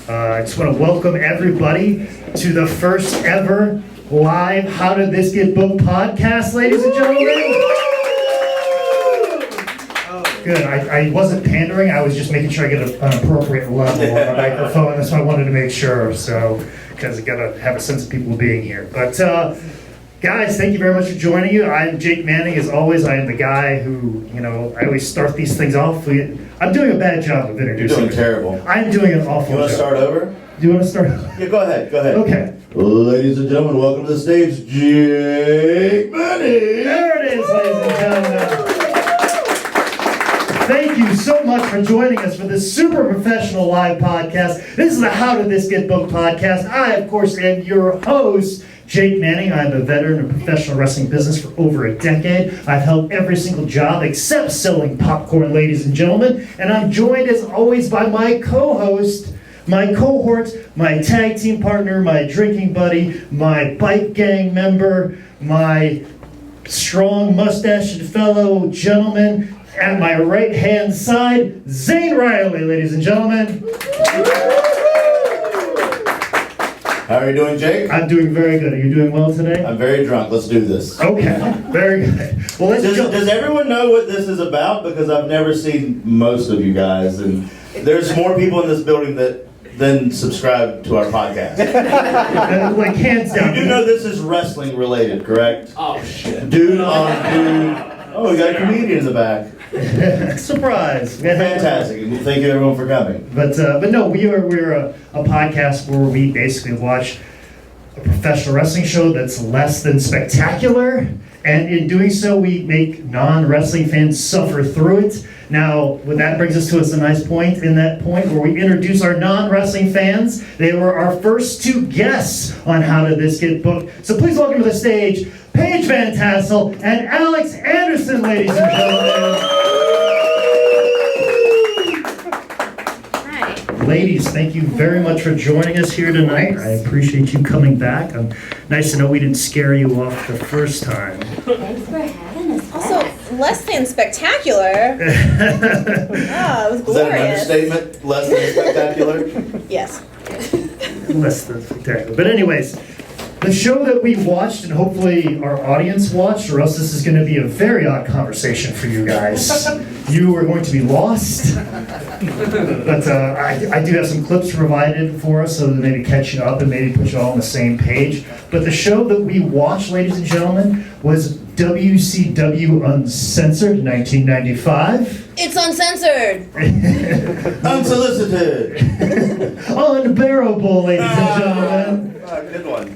I just want to welcome everybody to the first ever live How Did This Get Booked podcast, ladies and gentlemen. Good. I wasn't pandering. I was just making sure I get an appropriate level on the microphone. That's what I wanted to make sure. So, because I got to have a sense of people being here. But guys, thank you very much for joining you. I'm Jake Manning. As always, I am the guy who, I always start these things off. I'm doing a bad job of introducing. You're doing terrible. I'm doing an awful job. You want to start over? Do you want to start? Yeah, go ahead. Okay. Ladies and gentlemen, welcome to the stage, Jake Manning. There it is, ladies and gentlemen. Thank you so much for joining us for this super professional live podcast. This is the How Did This Get Booked podcast. I, of course, am your host, Jake Manning. I'm a veteran of professional wrestling business for over a decade. I've held every single job except selling popcorn, ladies and gentlemen. And I'm joined, as always, by my co-host, my cohort, my tag team partner, my drinking buddy, my bike gang member, my strong mustached fellow gentleman. At my right-hand side, Zane Riley, ladies and gentlemen. How are you doing, Jake? I'm doing very good. Are you doing well today? I'm very drunk. Let's do this. Okay, very good. Well, let's Does everyone know what this is about? Because I've never seen most of you guys, and there's more people in this building than subscribe to our podcast. like hands down. You do know this is wrestling related, correct? Oh, shit. Dude on dude. Oh, we got a comedian in the back. Surprise! Fantastic. Thank you, everyone, for coming. But no, we're a podcast where we basically watch a professional wrestling show that's less than spectacular, and in doing so, we make non-wrestling fans suffer through it. Now, what that brings us to is a nice point in that point where we introduce our non-wrestling fans. They were our first two guests on How Did This Get Booked. So please welcome to the stage, Paige VanTassell and Alex Anderson, ladies and gentlemen. Hi. Ladies, thank you very much for joining us here tonight. I appreciate you coming back. Nice to know we didn't scare you off the first time. Thanks for having us. Also, less than spectacular. It was Is that an glorious. understatement? Less than spectacular? Yes. Less than spectacular. But anyways, the show that we watched, and hopefully our audience watched, or else this is going to be a very odd conversation for you guys. You are going to be lost. But I do have some clips provided for us so that maybe catch you up and maybe put you all on the same page. But the show that we watched, ladies and gentlemen, was WCW Uncensored, 1995. It's uncensored. Unsolicited. Unbearable, ladies and gentlemen. Good one.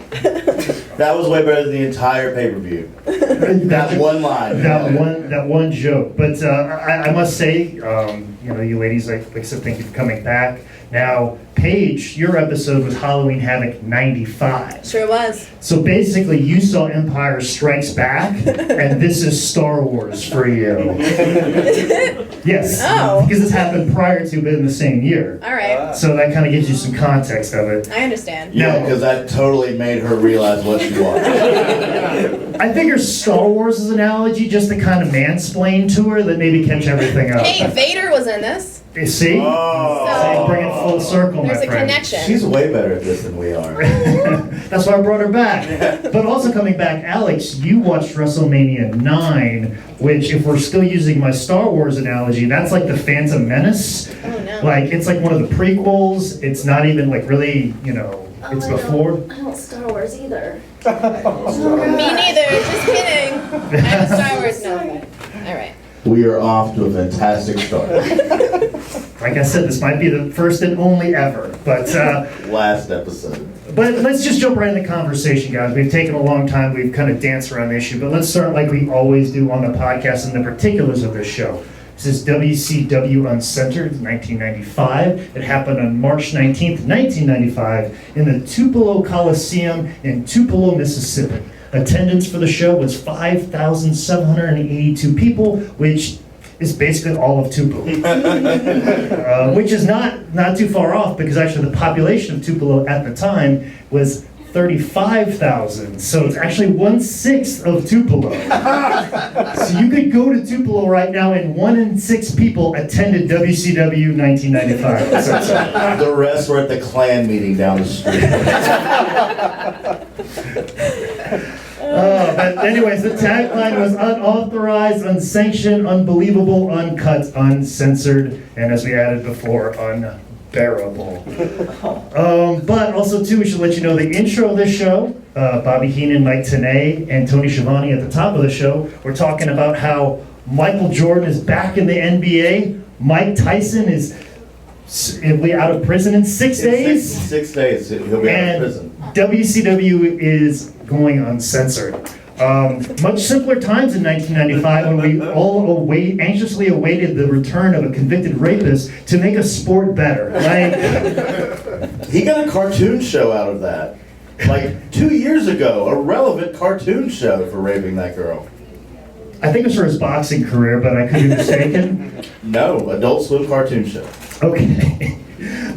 That was way better than the entire pay-per-view. That one line. That one joke. But I must say, you ladies, like I said, thank you for coming back. Now, Paige, your episode was Halloween Havoc 95. Sure was. So basically, you saw Empire Strikes Back, and this is Star Wars for you. Yes. Oh. Because this happened prior to, but in the same year. All right. So that kind of gives you some context of it. I understand. Yeah, because that totally made her realize what she was. I figure Star Wars is an analogy just to kind of mansplain to her that maybe catch everything up. Hey, Vader was in this. You see? Oh. So bring it full circle, There's my a friend. connection. She's way better at this than we are. That's why I brought her back. But also coming back, Alex, you watched WrestleMania 9, which, if we're still using my Star Wars analogy, that's like the Phantom Menace. Oh, no. Like, it's like one of the prequels. It's not even like really, it's before. I don't Star Wars either. Me neither. Just kidding. I'm a Star Wars nerd. All right. We are off to a fantastic start. Like I said, this might be the first and only ever. But Last episode. But let's just jump right in the conversation, guys. We've taken a long time. We've kind of danced around the issue. But let's start like we always do on the podcast and the particulars of this show. This is WCW Uncensored, 1995. It happened on March 19th, 1995, in the Tupelo Coliseum in Tupelo, Mississippi. Attendance for the show was 5,782 people, which is basically all of Tupelo. Which is not too far off, because actually the population of Tupelo at the time was 35,000. So it's actually 1/6 of Tupelo. So you could go to Tupelo right now, and 1 in 6 people attended WCW 1995. So, The rest were at the Klan meeting down the street. but anyways, the tagline was unauthorized, unsanctioned, unbelievable, uncut, uncensored, and as we added before, unbearable. But also too, we should let you know the intro of this show, Bobby Heenan, Mike Tenay, and Tony Schiavone at the top of the show, we're talking about how Michael Jordan is back in the NBA, Mike Tyson is out of prison in 6 days. 6 days, he'll be out of prison. WCW is going uncensored. Much simpler times in 1995 when we all anxiously awaited the return of a convicted rapist to make a sport better. Like, He got a cartoon show out of that. Like 2 years ago, a relevant cartoon show for raping that girl. I think it was for his boxing career, but I could be mistaken. No, Adult Swim cartoon show. Okay.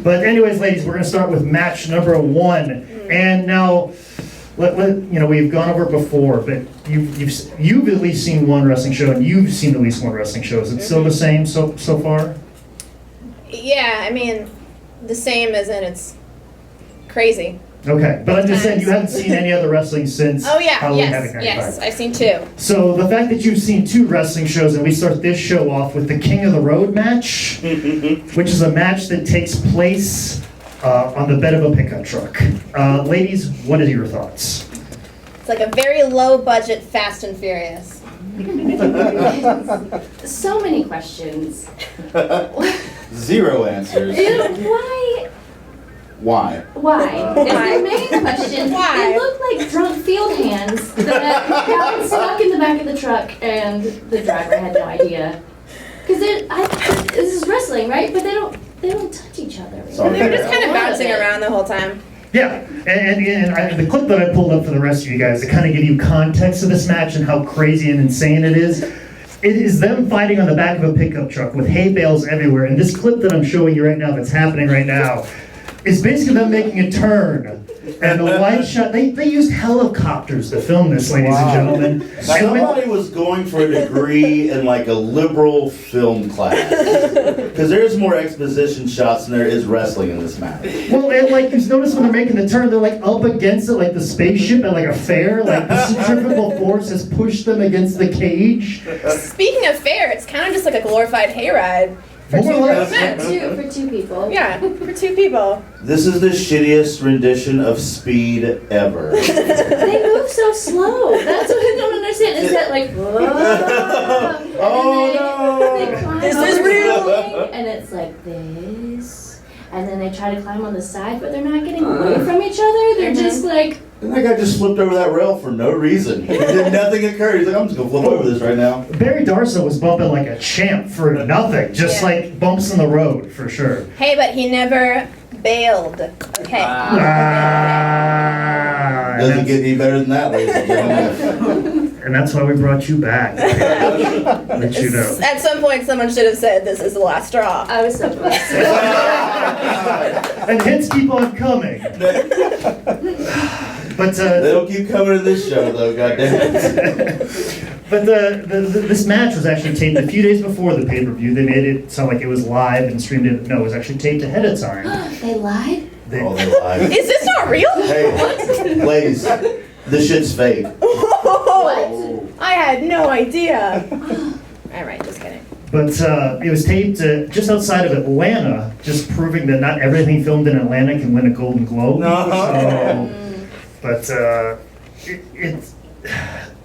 But anyways, ladies, we're going to start with match number 1. And now, we've gone over it before, but you've at least seen one wrestling show, and you've seen at least one wrestling show. Is it still the same so far? Yeah, I mean, the same as in it's crazy. Okay, but I'm just saying you haven't seen any other wrestling since Oh yeah, Halloween Havoc 95. yes, I've seen 2. So the fact that you've seen 2 wrestling shows, and we start this show off with the King of the Road match, which is a match that takes place on the bed of a pickup truck. Ladies, what are your thoughts? It's like a very low budget Fast and Furious. So many questions. 0 answers. Why? Why? And the main question, Why? They look like drunk field hands that got stuck in the back of the truck and the driver had no idea. Because this is wrestling, right? But they don't touch each other. Sorry. They were just kind of bouncing around the whole time. Yeah, and the clip that I pulled up for the rest of you guys to kind of give you context of this match and how crazy and insane it is them fighting on the back of a pickup truck with hay bales everywhere. And this clip that I'm showing you right now, that's happening right now, is basically them making a turn. And the wide shot, they used helicopters to film this, ladies and gentlemen. Somebody was going for a degree in like a liberal film class. Because there's more exposition shots than there is wrestling in this match. Well, and like you notice when they're making the turn, they're like up against it like the spaceship at like a fair. Like the centrifugal force has pushed them against the cage. Speaking of fair, it's kind of just like a glorified hayride for More 2 or less. men. For two people. Yeah, for 2 people. This is the shittiest rendition of Speed ever. They move so slow. That's what I don't understand. Is that like, whoa, and Oh, then they climb This over is real. something, and it's like this, and then they try to climb on the side, but they're not getting away from each other. They're just like, And that guy just flipped over that rail for no reason. Nothing occurred. He's like, I'm just going to flip over this right now. Barry Darso was bumping like a champ for nothing, just Yeah. like bumps in the road for sure. Hey, but he never bailed. Okay. Doesn't get any better than that, ladies and gentlemen. And that's why we brought you back. Let you know. At some point, someone should have said, "This is the last straw." I was so close. And hits keep on coming. But They don't keep coming to this show, though, goddammit. but this match was actually taped a few days before the pay-per-view. They made it sound like it was live and streamed it. No, it was actually taped ahead of time. They lied? Oh, they lied. Is this not real? Hey, ladies, this shit's fake. What? I had no idea. All right, just kidding. But it was taped just outside of Atlanta, just proving that not everything filmed in Atlanta can win a Golden Globe.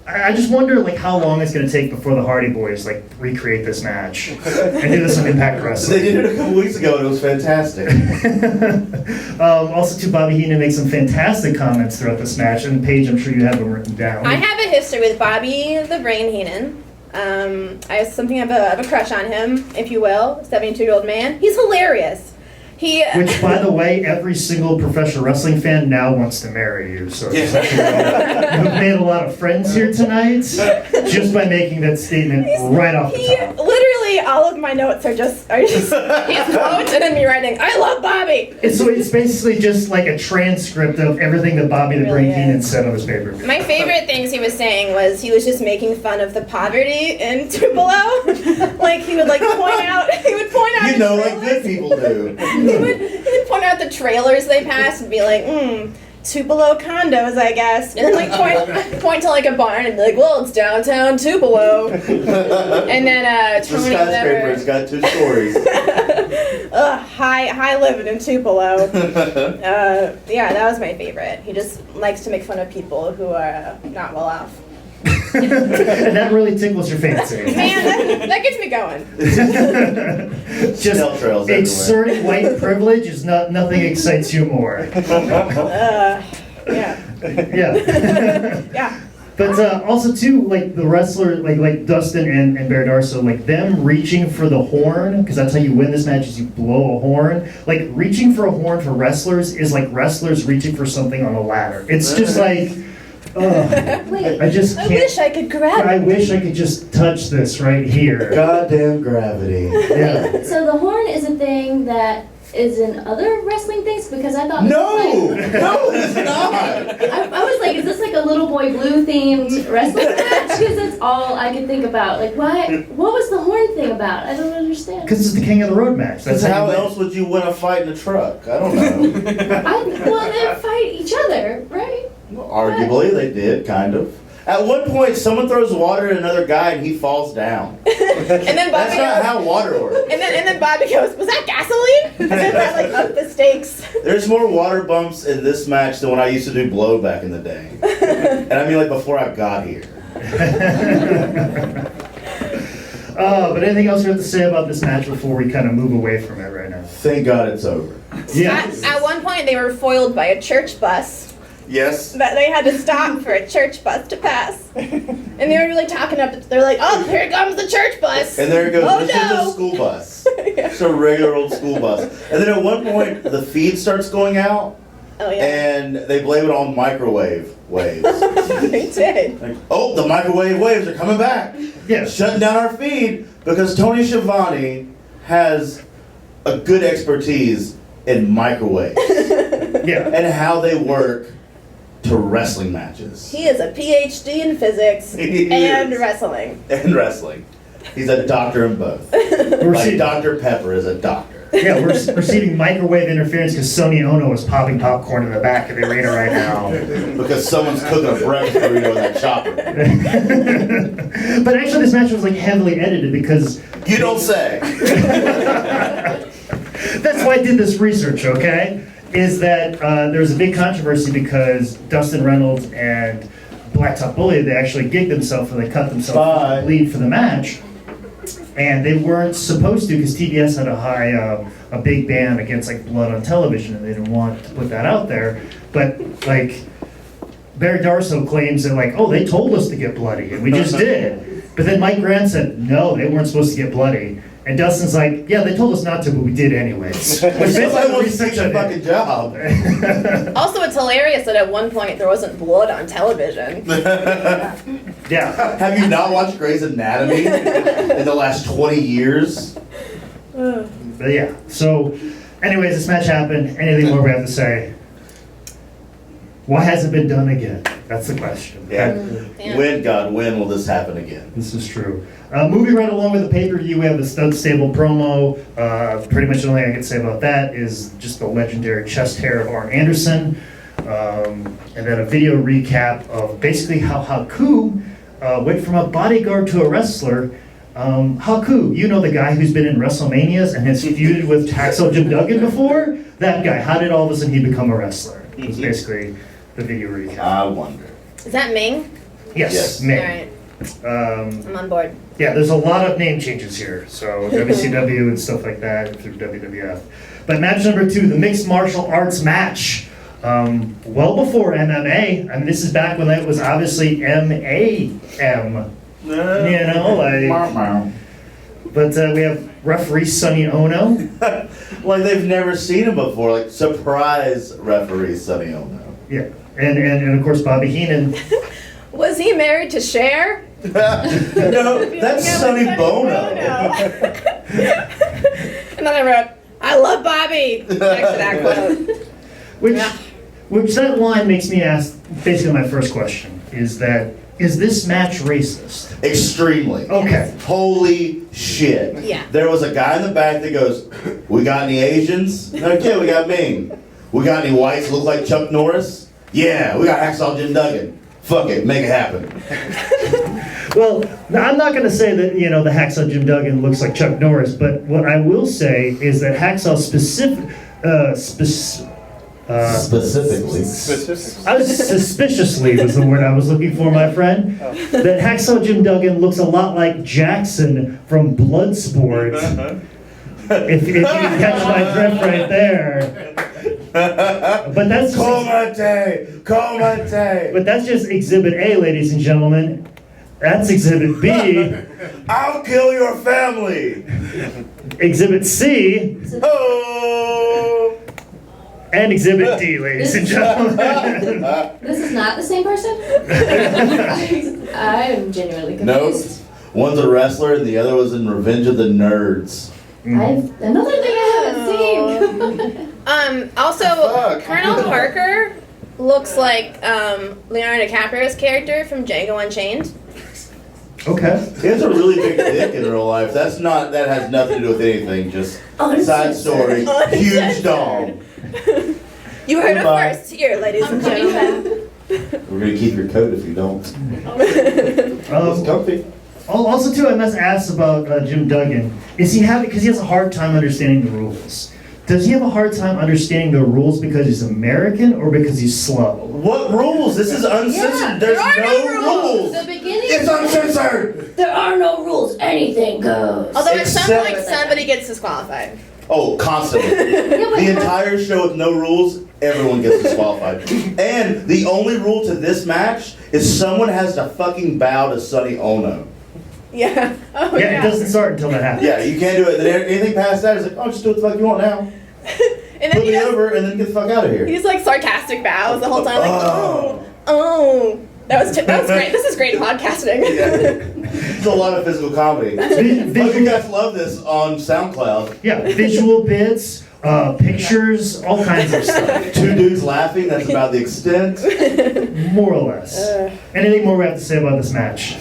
I just wonder like how long it's going to take before the Hardy Boys like recreate this match and do this on Impact They Wrestling. did it a couple weeks ago, and it was fantastic. Also, too, Bobby Heenan makes some fantastic comments throughout this match, and Paige, I'm sure you have them written down. I have a history with Bobby the Brain Heenan. I have something of a crush on him, if you will. 72-year-old man. He's hilarious. Which, by the way, every single professional wrestling fan now wants to marry you. So you've made a lot of friends here tonight just by making that statement right off the He top. literally Literally, all of my notes are just his quotes and then me writing, "I love Bobby." So it's basically just like a transcript of everything that Bobby the Really Brain Heenan is. said on his paper. My favorite things he was saying was he was just making fun of the poverty in Tupelo. Like he would point out You the know, like trailers. good people do. He would point out the trailers they passed and be like, Tupelo condos, I guess. And then point to like a barn and be like, well, it's downtown Tupelo. And then The Tony skyscraper's got 2 stories. high living in Tupelo. Yeah, that was my favorite. He just likes to make fun of people who are not well off. And that really tickles your fancy. Man, that gets me going. Just Snail trails everywhere. exerting white privilege is nothing excites you more. Yeah. Yeah. Yeah. But also too, like the wrestler, like Dustin and Bear Darso, like them reaching for the horn, because that's how you win this match is you blow a horn. Like reaching for a horn for wrestlers is like wrestlers reaching for something on a ladder. It's just like, Wait, I just I can't. wish I could grab I it. wish I could just touch this right here. Goddamn gravity. Yeah. so the horn is a thing that is in other wrestling things? Because I thought this No! was like, No, it's not! I was like, is this like a Little Boy Blue themed wrestling match? Because that's all I could think about. Like, why? What was the horn thing about? I don't understand. Because it's the King of the Road match. That's Because how you win. else would you win a fight in a truck? I don't know. Well, they fight each other, right? Well, arguably, they did, kind of. At one point, someone throws water at another guy and he falls down. And then That's Bobby not goes, how water works. and then Bobby goes, was that gasoline? And then that like up the stakes. There's more water bumps in this match than when I used to do blow back in the day. And I mean like before I got here. But anything else you have to say about this match before we kind of move away from it right now? Thank God it's over. At one point, they were foiled by a church bus. Yes. That they had to stop for a church bus to pass. And they were really talking up. They're like, oh, here comes the church bus. And there it goes. Oh, It's just no. a school bus. It's a regular old school bus. And then at one point, the feed starts going out. Oh, yeah. And they blame it on microwave waves. They did. Like, oh, the microwave waves are coming back. Yeah. Shutting down our feed because Tony Schiavone has a good expertise in microwaves Yeah. and how they work to wrestling matches. He is a PhD in physics He and is. wrestling. And wrestling. He's a doctor in both. We're Like seeing, Dr. Pepper is a doctor. yeah, we're receiving microwave interference because Sonny Ono is popping popcorn in the back of the arena right now. Because someone's cooking a breakfast burrito in that chopper. But actually, this match was like heavily edited because You don't say. that's why I did this research. Okay, is that there was a big controversy because Dustin Reynolds and Blacktop Bully they actually gigged themselves and they cut themselves Bye. to bleed for the match. And they weren't supposed to because TBS had a big ban against like blood on television, and they didn't want to put that out there. But like Barry Darso claims that like, oh, they told us to get bloody, and we just did. But then Mike Grant said no, they weren't supposed to get bloody. And Dustin's like, yeah, they told us not to, but we did anyways. Which Somebody basically wants to research take a I did. fucking job. Also, it's hilarious that at one point there wasn't blood on television. Yeah. Have you not watched Grey's Anatomy in the last 20 years? But yeah. So, anyways, this match happened. Anything more we have to say? Why hasn't it been done again? That's the question. Yeah. Yeah. When, God, when will this happen again? This is true. Moving right along with the pay-per-view, we have the Stud Stable promo. Pretty much the only thing I can say about that is just the legendary chest hair of Arn Anderson. And then a video recap of basically how Haku went from a bodyguard to a wrestler. Haku, you know the guy who's been in WrestleManias and has feuded with Hacksaw Jim Duggan before? That guy. How did all of a sudden he become a wrestler? It's basically the video recap. I wonder. Is that Ming? Yes, Yes. All Mick. right, I'm on board. Yeah, there's a lot of name changes here. So WCW and stuff like that through WWF. But match number 2, the mixed martial arts match. Well before MMA. I mean, this is back when it was obviously MAM. You know, like. But we have referee Sonny Ono. Like they've never seen him before. Like surprise referee Sonny Ono. Yeah, and of course Bobby Heenan. Was he married to Cher? No, that's Sonny Bono. And then I wrote, I love Bobby, next to that quote. Which that line makes me ask, basically my first question, is this match racist? Extremely. Okay. Holy shit. Yeah. There was a guy in the back that goes, we got any Asians? Like, yeah, we got Ming. We got any whites look like Chuck Norris? Yeah, we got Hacksaw Jim Duggan. Fuck it, make it happen. Well, I'm not going to say that, the Hacksaw Jim Duggan looks like Chuck Norris, but what I will say is that Hacksaw specifically. Suspiciously was the word I was looking for, my friend. That Hacksaw Jim Duggan looks a lot like Jackson from Bloodsport. If you can catch my drift right there. But that's Comate! But that's just Exhibit A, ladies and gentlemen. That's Exhibit B. I'll kill your family! Exhibit C. Oh! And Exhibit D, ladies and gentlemen. This is not the same person? I'm genuinely Nope. confused. One's a wrestler and the other was in Revenge of the Nerds. Another thing I haven't seen. Also, Fuck. Colonel Parker looks like Leonardo DiCaprio's character from Django Unchained. Okay. He has a really big dick in real life. That has nothing to do with anything, just side story. Huge dong. You heard Goodbye. it first here, ladies and gentlemen. We're gonna keep your coat if you don't. It's comfy. Also, too, I must ask about Jim Duggan. Is he having, because he has a hard time understanding the rules. Does he have a hard time understanding the rules because he's American or because he's slow? What rules? This is uncensored. Yeah, There's there are no no rules. The beginning. It's uncensored. There are no rules. Anything goes. Although at some Except- point somebody gets disqualified. Oh, constantly. The entire show with no rules, everyone gets disqualified. And the only rule to this match is someone has to fucking bow to Sonny Ono. Yeah. Oh, Yeah, it doesn't start until that happens. Yeah, you can't do it. Then anything past that is like, oh, just do what the fuck you want now. And then Put he me does, over and then get the fuck out of here. he's like sarcastic bows the whole time, like, oh. That was great. This is great podcasting. It's a lot of physical comedy. Oh, you guys love this on SoundCloud. Yeah, visual bits, pictures, all kinds of stuff. Two dudes laughing, that's about the extent. More or less. Anything more we have to say about this match?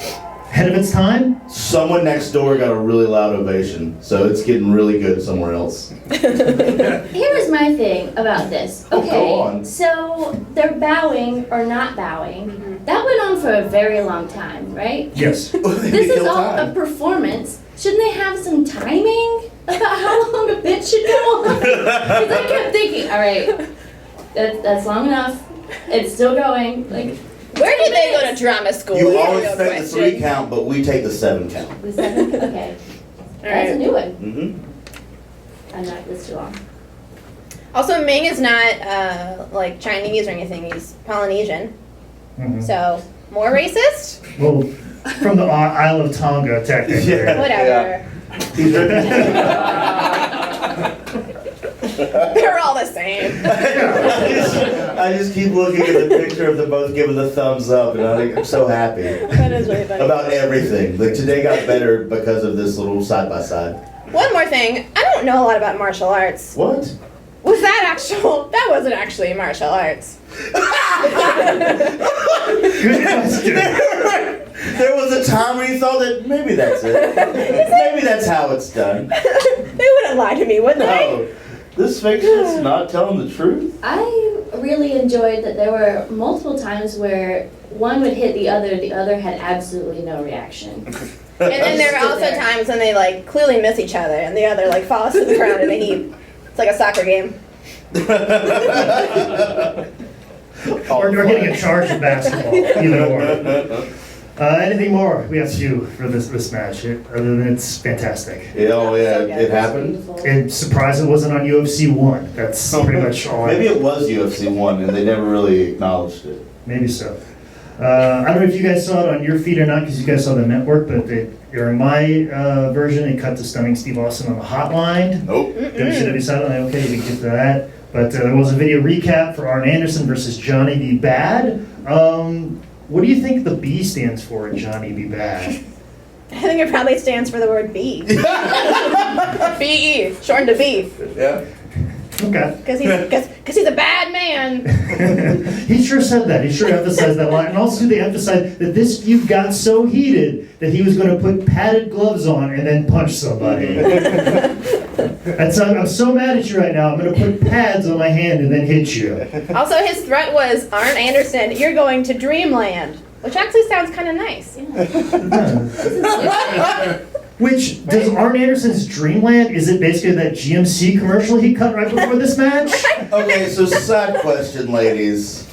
Ahead of its time? Someone next door got a really loud ovation, so it's getting really good somewhere else. Here's my thing about this. Oh, Okay, go on. so they're bowing or not bowing. That went on for a very long time, right? Yes. This is all a performance. Shouldn't they have some timing about how long a bit should go on? Because I kept thinking, all right, that's long enough. It's still going. Like, Where did they go to drama school? You Here's always a take the 3 count, but we take the 7 count. the 7th? Okay. That's a new one. Mm-hmm. I'm not this too long. Also, Ming is not like Chinese or anything. He's Polynesian. Mhm. So, more racist? Well, from the Isle of Tonga, technically. Yeah. Whatever. They're all the same. I just keep looking at the picture of them both giving the thumbs up, and I'm so happy That is really funny. about everything. Like today got better because of this little side by side. One more thing. I don't know a lot about martial arts. What? Was that actual? That wasn't actually martial arts. Good question. There was a time where you thought that maybe that's it. Maybe that's how it's done. They wouldn't lie to me, would they? Oh, this fiction's not telling the truth. I really enjoyed that there were multiple times where one would hit the other had absolutely no reaction. And then there are Stood also there. times when they like clearly miss each other, and the other like falls to the ground in a heap. It's like a soccer game. Or getting a charge of basketball, either or. Anything more we have to do for this match? Other than it's fantastic. Yeah, oh yeah, So good. it happened. Beautiful. And surprised it wasn't on UFC 1. That's pretty much all Maybe it was UFC 1 and they never really acknowledged it. Maybe so. I don't know if you guys saw it on your feed or not, because you guys saw the network, but in my version, it cut to Stunning Steve Austin on the hotline. Nope. WCW Satellite, okay, you can get to that. But there was a video recap for Arn Anderson versus Johnny B. Bad. What do you think the B stands for in Johnny Be Bad? I think it probably stands for the word B. B-E, shortened to beef. Yeah. Okay. Because he's a bad man. He sure said that. He sure emphasized that a lot. And also they emphasized that this feud got so heated that he was going to put padded gloves on and then punch somebody. I'm so mad at you right now. I'm going to put pads on my hand and then hit you. Also, his threat was, Arn Anderson, you're going to Dreamland. Which actually sounds kind of nice. Which, does Arn Anderson's Dreamland, is it basically that GMC commercial he cut right before this match? Okay, so side question, ladies.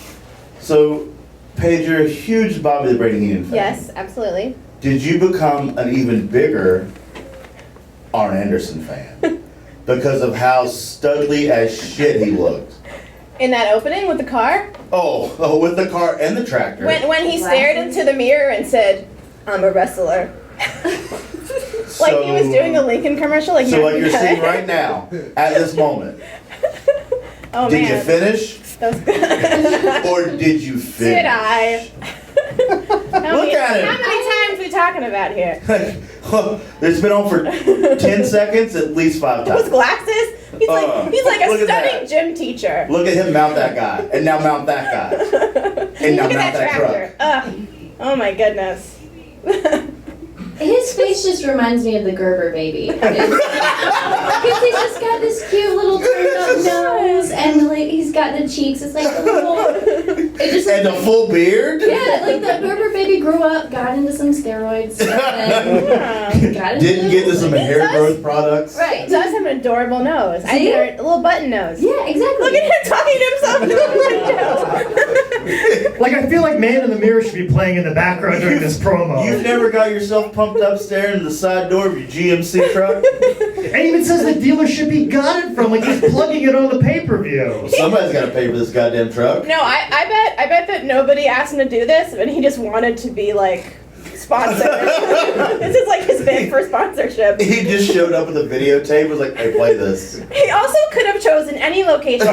So, Paige, you're a huge Bobby the Brain Heenan fan. Yes, absolutely. Did you become an even bigger Arn Anderson fan because of how studly as shit he looked? In that opening with the car? Oh, with the car and the tractor. When he stared into the mirror and said, I'm a wrestler. Like he was doing a Lincoln commercial. Like you're seeing right now, at this moment. Oh, did man. you finish? Or did you finish? Did I? Look at him. How many times are we talking about here? It's been on for 10 seconds, at least 5 times. Those glasses? He's like a look at stunning that. gym teacher. Look at him mount that guy, and now mount that guy, and now Look mount at that tractor. truck. Oh my goodness. His face just reminds me of the Gerber baby. Because he's just got this cute little turned up nose, and like he's got the cheeks. It's like a little. It just And the full beard? Yeah, like the Gerber baby grew up, got into some steroids, and then got into Didn't get into some hair growth products. Right. He does have an adorable nose. I See? get a little button nose. Yeah, exactly. Look at him talking to himself in the window. Like, I feel like Man in the Mirror should be playing in the background during this promo. You've never got yourself pumped up staring at the side door of your GMC truck? It even says the dealership he got it from, like he's plugging it on the pay-per-view. Somebody's got to pay for this goddamn truck. No, I bet that nobody asked him to do this, but he just wanted to be like sponsored. This is like his bid for sponsorship. He just showed up with a videotape, was like, hey, play this. He also could have chosen any location.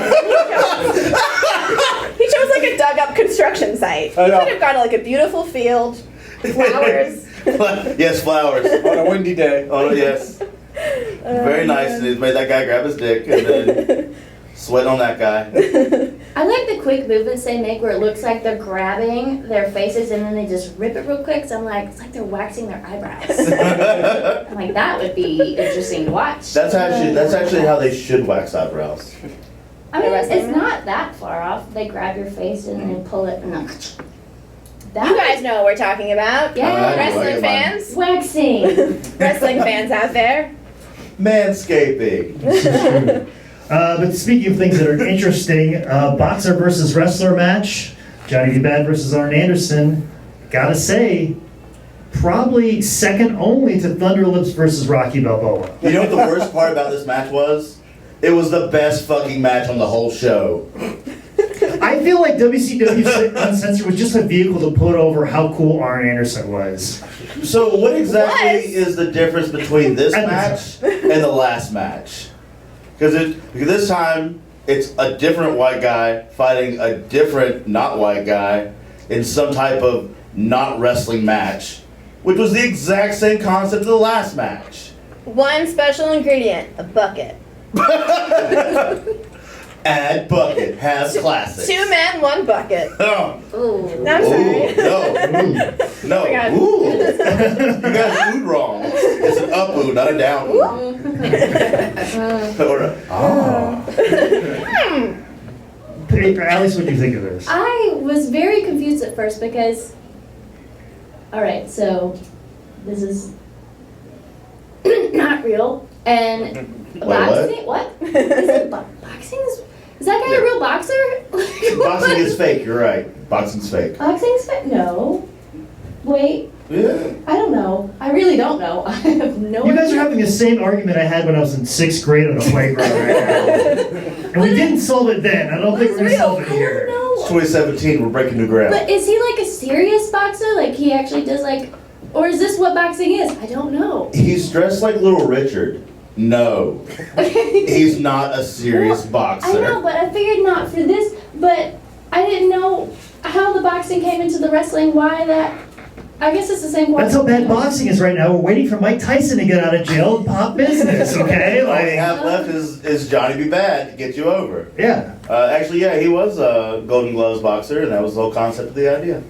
He chose like a dug up construction site. He could have gone to like a beautiful field, flowers. Yes, flowers. On a windy day. Oh, yes. Very nice, and he's made that guy grab his dick and then sweat on that guy. I like the quick movements they make where it looks like they're grabbing their faces and then they just rip it real quick. So I'm like, it's like they're waxing their eyebrows. I'm like, that would be interesting to watch. That's actually how they should wax eyebrows. I mean, it's not that far off. They grab your face and then pull it and then. You guys know what we're talking about. Yeah. Wrestling fans. Waxing. Wrestling fans out there. Manscaping. But speaking of things that are interesting, boxer versus wrestler match, Johnny B. Bad versus Arn Anderson. Gotta say, probably second only to Thunder Lips versus Rocky Balboa. You know what the worst part about this match was? It was the best fucking match on the whole show. I feel like WCW Uncensored was just a vehicle to put over how cool Arn Anderson was. So what exactly is the difference between this And- match and the last match? Because this time, it's a different white guy fighting a different not white guy in some type of not wrestling match, which was the exact same concept of the last match. One special ingredient, a bucket. Add bucket, have classic. 2 men, 1 bucket. Oh. Ooh. No, I'm sorry. No. I got- Ooh. You got food wrong. It's an up ooh, not a down ooh. Or a, Alice, what do you think of this? I was very confused at first because, all right, so this is not real, and boxing. What? Is it boxing? Is that guy a real boxer? Boxing is fake, you're right. Boxing's fake. Boxing's fake? No. Wait, Yeah. I don't know. I really don't know. I have no You guys idea. are having the same argument I had when I was in 6th grade on a playground right now. And we didn't solve it then. I don't think we're going to solve it I don't here. know. It's 2017, we're breaking new ground. But is he like a serious boxer? Like he actually does like, or is this what boxing is? I don't know. He's dressed like Little Richard. No. He's not a serious boxer. I know, but I figured not for this. But I didn't know how the boxing boxing came into the wrestling, why that? I guess it's the same That's how question. bad boxing is right now. We're waiting for Mike Tyson to get out of jail and pop business, okay? All we Like, have left is Johnny B. Bad to get you over. yeah. Actually, yeah, he was a Golden Gloves boxer, and that was the whole concept of the idea.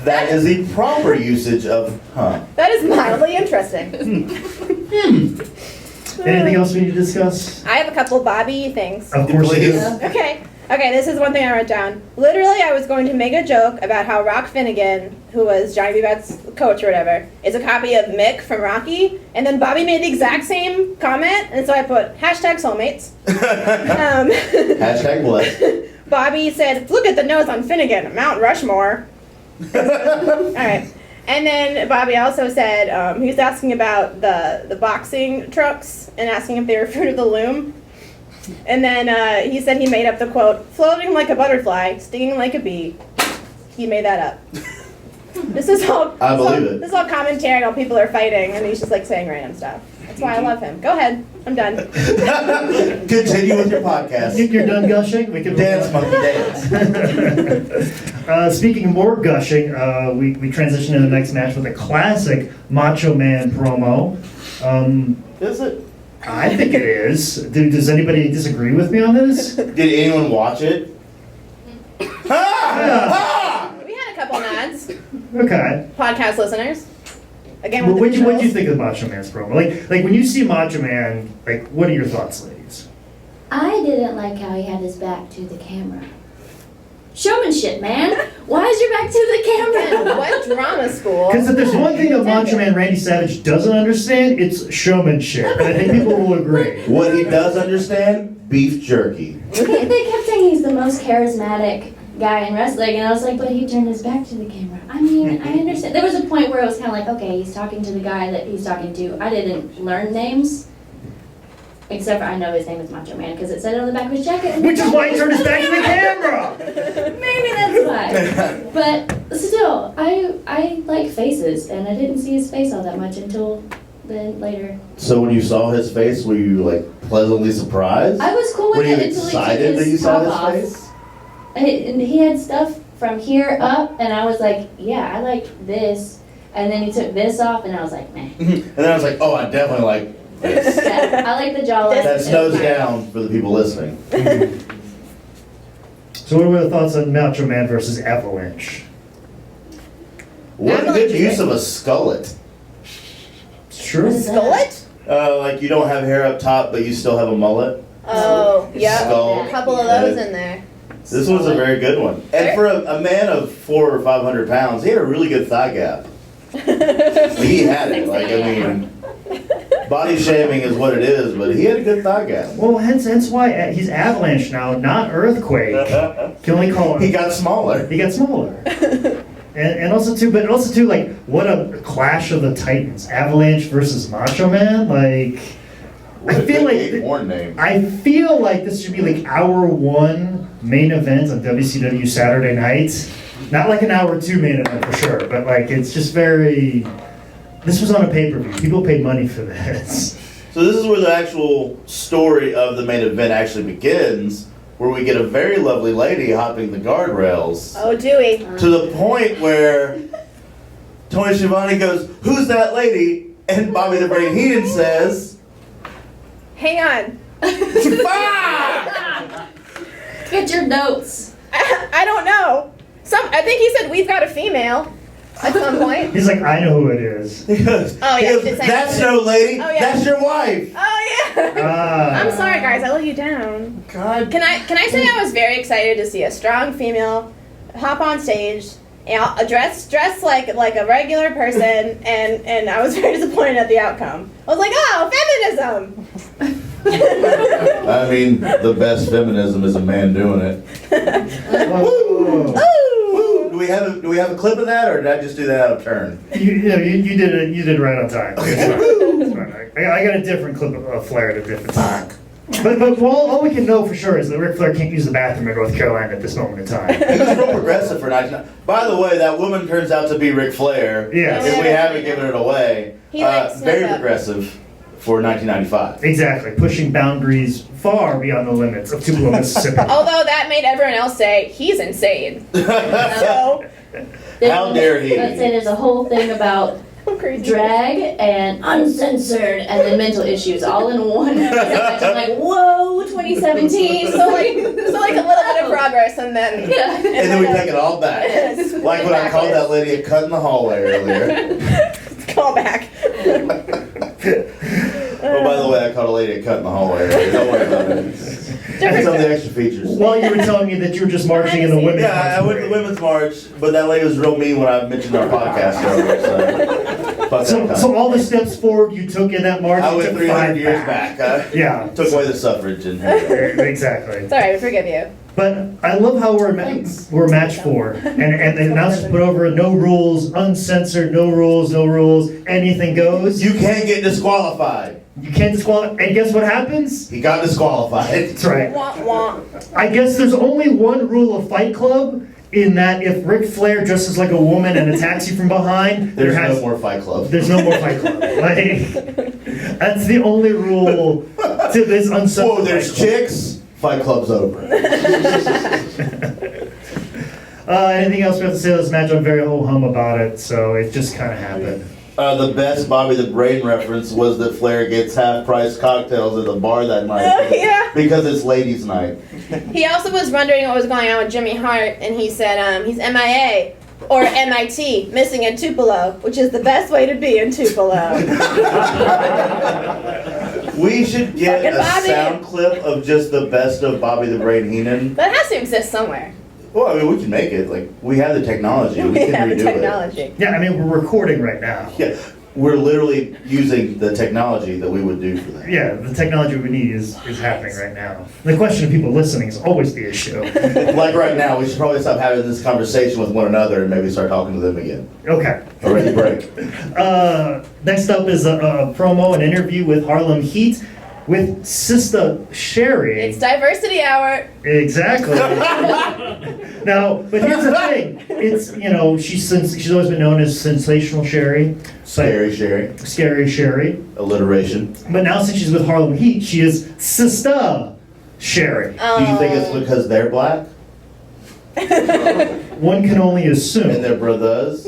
That is the proper usage of huh. That is mildly interesting. Anything else we need to discuss? I have a couple Bobby things. Of course you do. Okay, this is one thing I wrote down. Literally, I was going to make a joke about how Rock Finnegan, who was Johnny B. Bad's coach or whatever, is a copy of Mick from Rocky, and then Bobby made the exact same comment, and so I put #soulmates. Hashtag blessed. Bobby said, "Look at the nose on Finnegan, Mount Rushmore." All right. And then Bobby also said he was asking about the boxing trucks and asking if they were Fruit of the Loom. And then he said he made up the quote, "Floating like a butterfly, stinging like a bee." He made that up. This is all. I believe it. This is all commentary on people are fighting, and he's just like saying random stuff. That's why I love him. Go ahead. I'm done. Continue with your podcast. Think you're done gushing? We can Dance, monkey, dance. Speaking of more gushing, we transition to the next match with a classic Macho Man promo. Is it? I think it is. Does anybody disagree with me on this? Did anyone watch it? We had a couple nods. Okay. Podcast listeners. Again, with What the do you visuals. think of Macho Man's promo? Like when you see Macho Man, like what are your thoughts, ladies? I didn't like how he had his back to the camera. Showmanship, man. Why is your back to the camera? What drama school? Because if there's one thing that Macho Man Randy Savage doesn't understand, it's showmanship. And I think people will agree. What he does understand? Beef jerky. They kept saying he's the most charismatic guy in wrestling, and I was like, but he turned his back to the camera. I mean, I understand. There was a point where it was kind of like, okay, he's talking to the guy that he's talking to. I didn't learn names, except for I know his name is Macho Man because it said it on the back of his jacket. Which is why he turned his back to the camera! Maybe that's why. But still, I like faces, and I didn't see his face all that much until then later. So when you saw his face, were you like pleasantly surprised? I was cool Were with you it until he took excited that you his saw top his off. face? And he had stuff from here up, and I was like, yeah, I like this. And then he took this off, and I was like, meh. And then I was like, oh, I definitely like this. Yeah, I like the jawline. That's nose down for the people listening. So what were the thoughts on Macho Man versus Avalanche? What a good Avalanche use is of a skullet. It's true. What is that? Skullet? Like you don't have hair up top, but you still have a mullet. Oh, yeah. Skull. A couple of those in there. This was a very good one. And for a man of 400 or 500 pounds, he had a really good thigh gap. He had it. Like, I mean, body shaming is what it is, but he had a good thigh gap. Well, hence why he's Avalanche now, not Earthquake. Can only call him. He got smaller. He got smaller. And also too, like, what a clash of the Titans. Avalanche versus Macho Man, like. What I a feel good like Kate Horn name. I feel like this should be like hour 1 main event on WCW Saturday night. Not like an hour 2 main event for sure, but like it's just very. This was on a pay-per-view. People paid money for this. So this is where the actual story of the main event actually begins, where we get a very lovely lady hopping the guardrails. Oh, Dewey. To the point where Tony Schiavone goes, "Who's that lady?" And Bobby the Brain Heenan says, Hang on. Get your notes. I don't know. I think he said we've got a female at some point. He's like, I know who it is. he goes, Oh, yeah, he goes, just saying. "That's no lady, Oh, yeah. that's your wife." Oh yeah. Ah. I'm sorry, guys. I let you down. God. Can I say I was very excited to see a strong female hop on stage, dress like a regular person, and I was very disappointed at the outcome. I was like, oh, feminism. I mean, the best feminism is a man doing it. Oh. Ooh. Do we have a clip of that, or did I just do that out of turn? You did it. You did it right on time. It's fine. I got a different clip of Flair at a different time. But all we can know for sure is that Ric Flair can't use the bathroom in North Carolina at this moment in time. He was real progressive for 19. By the way, that woman turns out to be Ric Flair. Yes. If we haven't given it away, He likes very snuck up. progressive for 1995. Exactly, pushing boundaries far beyond the limits of Tupelo, Mississippi. Although that made everyone else say, he's insane. So, How dare he? I'd say there's a whole thing about I'm crazy. drag and uncensored and then mental issues all in one. I'm like, whoa, 2017. So like a little bit of progress and then... Yeah. And then we take it all back. Yes. Like when I called that lady a cut in the hallway earlier. Call back. Oh, by the way, I called a lady a cut in the hallway earlier. Don't worry about it. That's some of the extra features. While you were telling me that you were just marching in the women's Yeah, I went to the women's march, but that lady was real mean when I mentioned our podcast earlier. Fuck that guy. So all the steps forward you took in that march, I you went took 300 5 years back. Yeah. Took away the suffrage and Exactly. It's alright, we forgive you. But I love how we're match 4, and the announcers put over no rules, uncensored, no rules, anything goes. you can't get disqualified. You can't disqualify. And guess what happens? He got disqualified. That's right. Wah, wah. I guess there's only one rule of Fight Club, in that if Ric Flair dresses like a woman and attacks you from behind, There's no more Fight Club. There's no more Fight Club. Like, that's the only rule to this uncensored. Whoa, there's Fight Club. chicks. Fight Club's over. Anything else we have to say on this match? I'm very ho-hum about it, so it just kind of happened. The best Bobby the Brain reference was that Flair gets half-price cocktails at the bar that night. Oh, yeah. Because it's ladies' night. He also was wondering what was going on with Jimmy Hart, and he said he's MIA, or MIT, missing in Tupelo, which is the best way to be in Tupelo. We should get Fucking a Bobby. sound clip of just the best of Bobby the Brain Heenan. That has to exist somewhere. Well, I mean, we can make it. Like, we have the technology. We can have the redo technology. Yeah, I mean, we're recording right now. it. Yeah, we're literally using the technology that we would do for that. Yeah, the technology we need is happening right now. The question of people listening is always the issue. Like right now, we should probably stop having this conversation with one another and maybe start talking to them again. Okay. Already break. Next up is a promo, an interview with Harlem Heat with Sista Sherry. It's diversity hour. Exactly. Now, but here's the thing. It's, you know, she's always been known as Sensational Sherry. Scary Sherry. Scary Sherry. Alliteration. But now since she's with Harlem Heat, she is Sista Sherry. Do you think it's because they're black One can only assume. and they're brothers?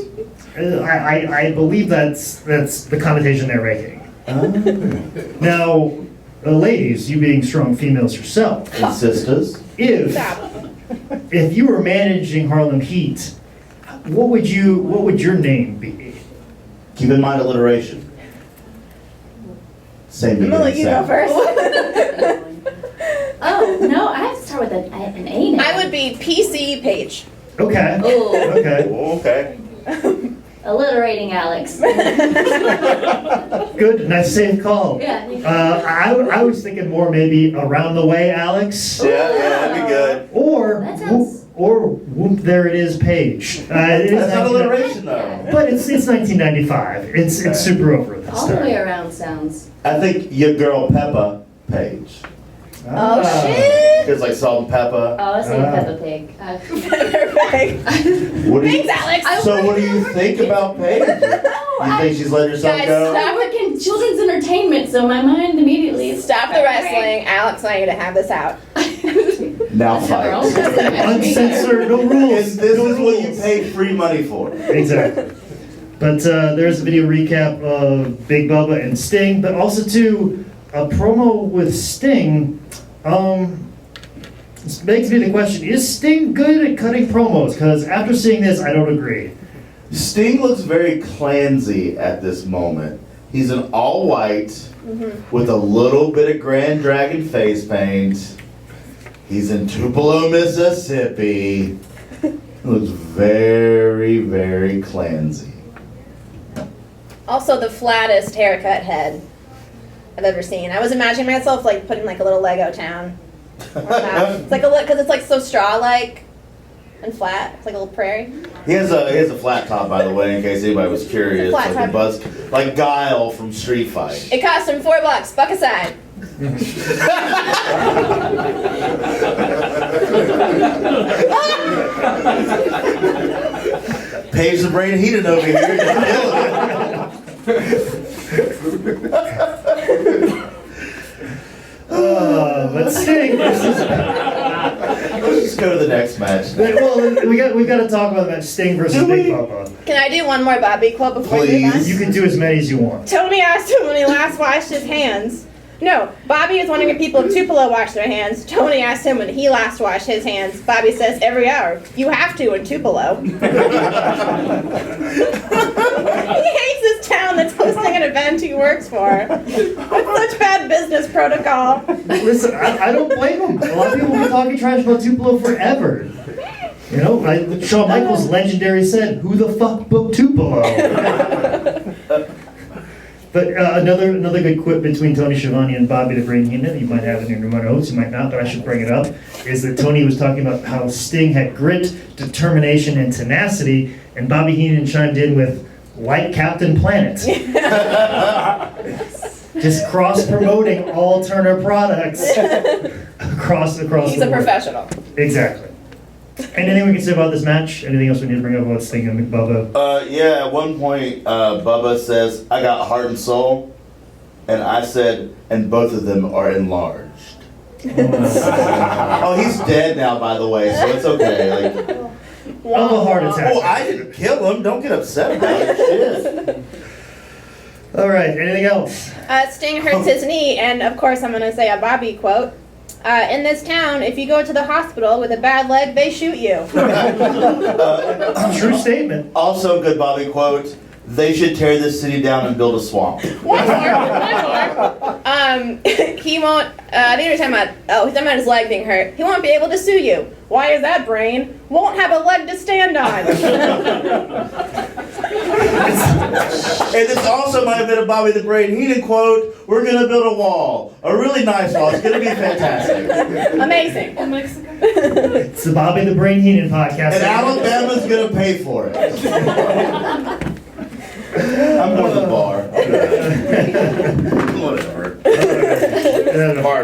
I believe that's the connotation they're making. Now, ladies, you being strong females yourself, And sisters? Stop. if you were managing Harlem Heat, what would your name be? Keep in mind alliteration. Same I'm gonna let beginning you go sound. first. Oh, no, I have to start with an A name. I would be PC Paige. Okay. Oh, Okay. Oh, okay. alliterating Alex. Good. Nice safe call. Yeah. I was thinking more maybe Around the Way, Alex, Yeah, that'd be good. or That sounds- Whoop, there it is, Paige. It is That's not 19 alliteration though. But it's 1995. It's super over at this All the way time. around sounds. I think your girl Peppa Page. Oh Ah. shit! Because like salt and pepper. Oh, I was saying Ah. Peppa Pig. Perfect. What do you, Thanks, Alex. so what do you think about Paige? You think she's letting herself Guys, go? I work in children's entertainment, so my mind immediately is Stop the wrestling. Alex and I are gonna have this out. Now Have our own fight. wrestling match. Uncensored, no rules. This no is what you rules. paid free money for. Exactly. But there's a video recap of Big Bubba and Sting, but also too a promo with Sting. This begs me the question: is Sting good at cutting promos? Because after seeing this, I don't agree. Sting looks very clansy at this moment. He's in all white with a little bit of Grand Dragon face paint. He's in Tupelo, Mississippi. He looks very, very clansy. Also, the flattest haircut head I've ever seen. I was imagining myself like putting like a little Lego town on top. It's like because it's like so straw-like and flat. It's like a little prairie. He has a flat top, by the way, in case anybody was curious. Flat Like a top. buzz, like Guile from Street Fight. It cost him $4. Buck aside. Paige the Brain Heated over here. Just killing But Sting versus. Let's just go to the next match. Well, we've got to talk about that Sting versus Big Papa. Can I do one more Bobby quote before we move on? Please. You can do as many as you want. Tony asked him when he last washed his hands. No, Bobby is wondering if people of Tupelo wash their hands. Tony asked him when he last washed his hands. Bobby says, every hour. You have to in Tupelo. He hates this town that's hosting an event he works for. That's such bad business protocol. Listen, I don't blame him. A lot of people have been talking trash about Tupelo forever. You know, Shawn Michaels legendary said, "Who the fuck booked Tupelo?" But another good quip between Tony Schiavone and Bobby the Brain Heenan, you might have it in your notes, you might not, but I should bring it up, is that Tony was talking about how Sting had grit, determination, and tenacity, and Bobby Heenan chimed in with, like Captain Planet. Just cross-promoting all Turner products across the He's a board. professional. Exactly. Anything we can say about this match? Anything else we need to bring up about Sting and Bubba? Yeah, at one point, Bubba says, I got heart and soul. And I said, and both of them are enlarged. Oh, he's dead now, by the way, so it's okay. Like, Of a heart attack. oh, I didn't kill him. Don't get upset about it. Shit. All right, anything else? Sting hurts his knee, and of course I'm going to say a Bobby quote. In this town, if you go to the hospital with a bad leg, they shoot you. True statement. Also, good Bobby quote. They should tear this city down and build a swamp. One more. He won't, I think you're talking about, he's talking about his leg being hurt. He won't be able to sue you. Why is that, Brain? Won't have a leg to stand on. And this also might have been a Bobby the Brain Heenan quote. We're going to build a wall. A really nice wall. It's going to be fantastic. Amazing. It's the Bobby the Brain Heenan podcast. And Alabama's going to pay for it. I'm going to the bar. Whatever.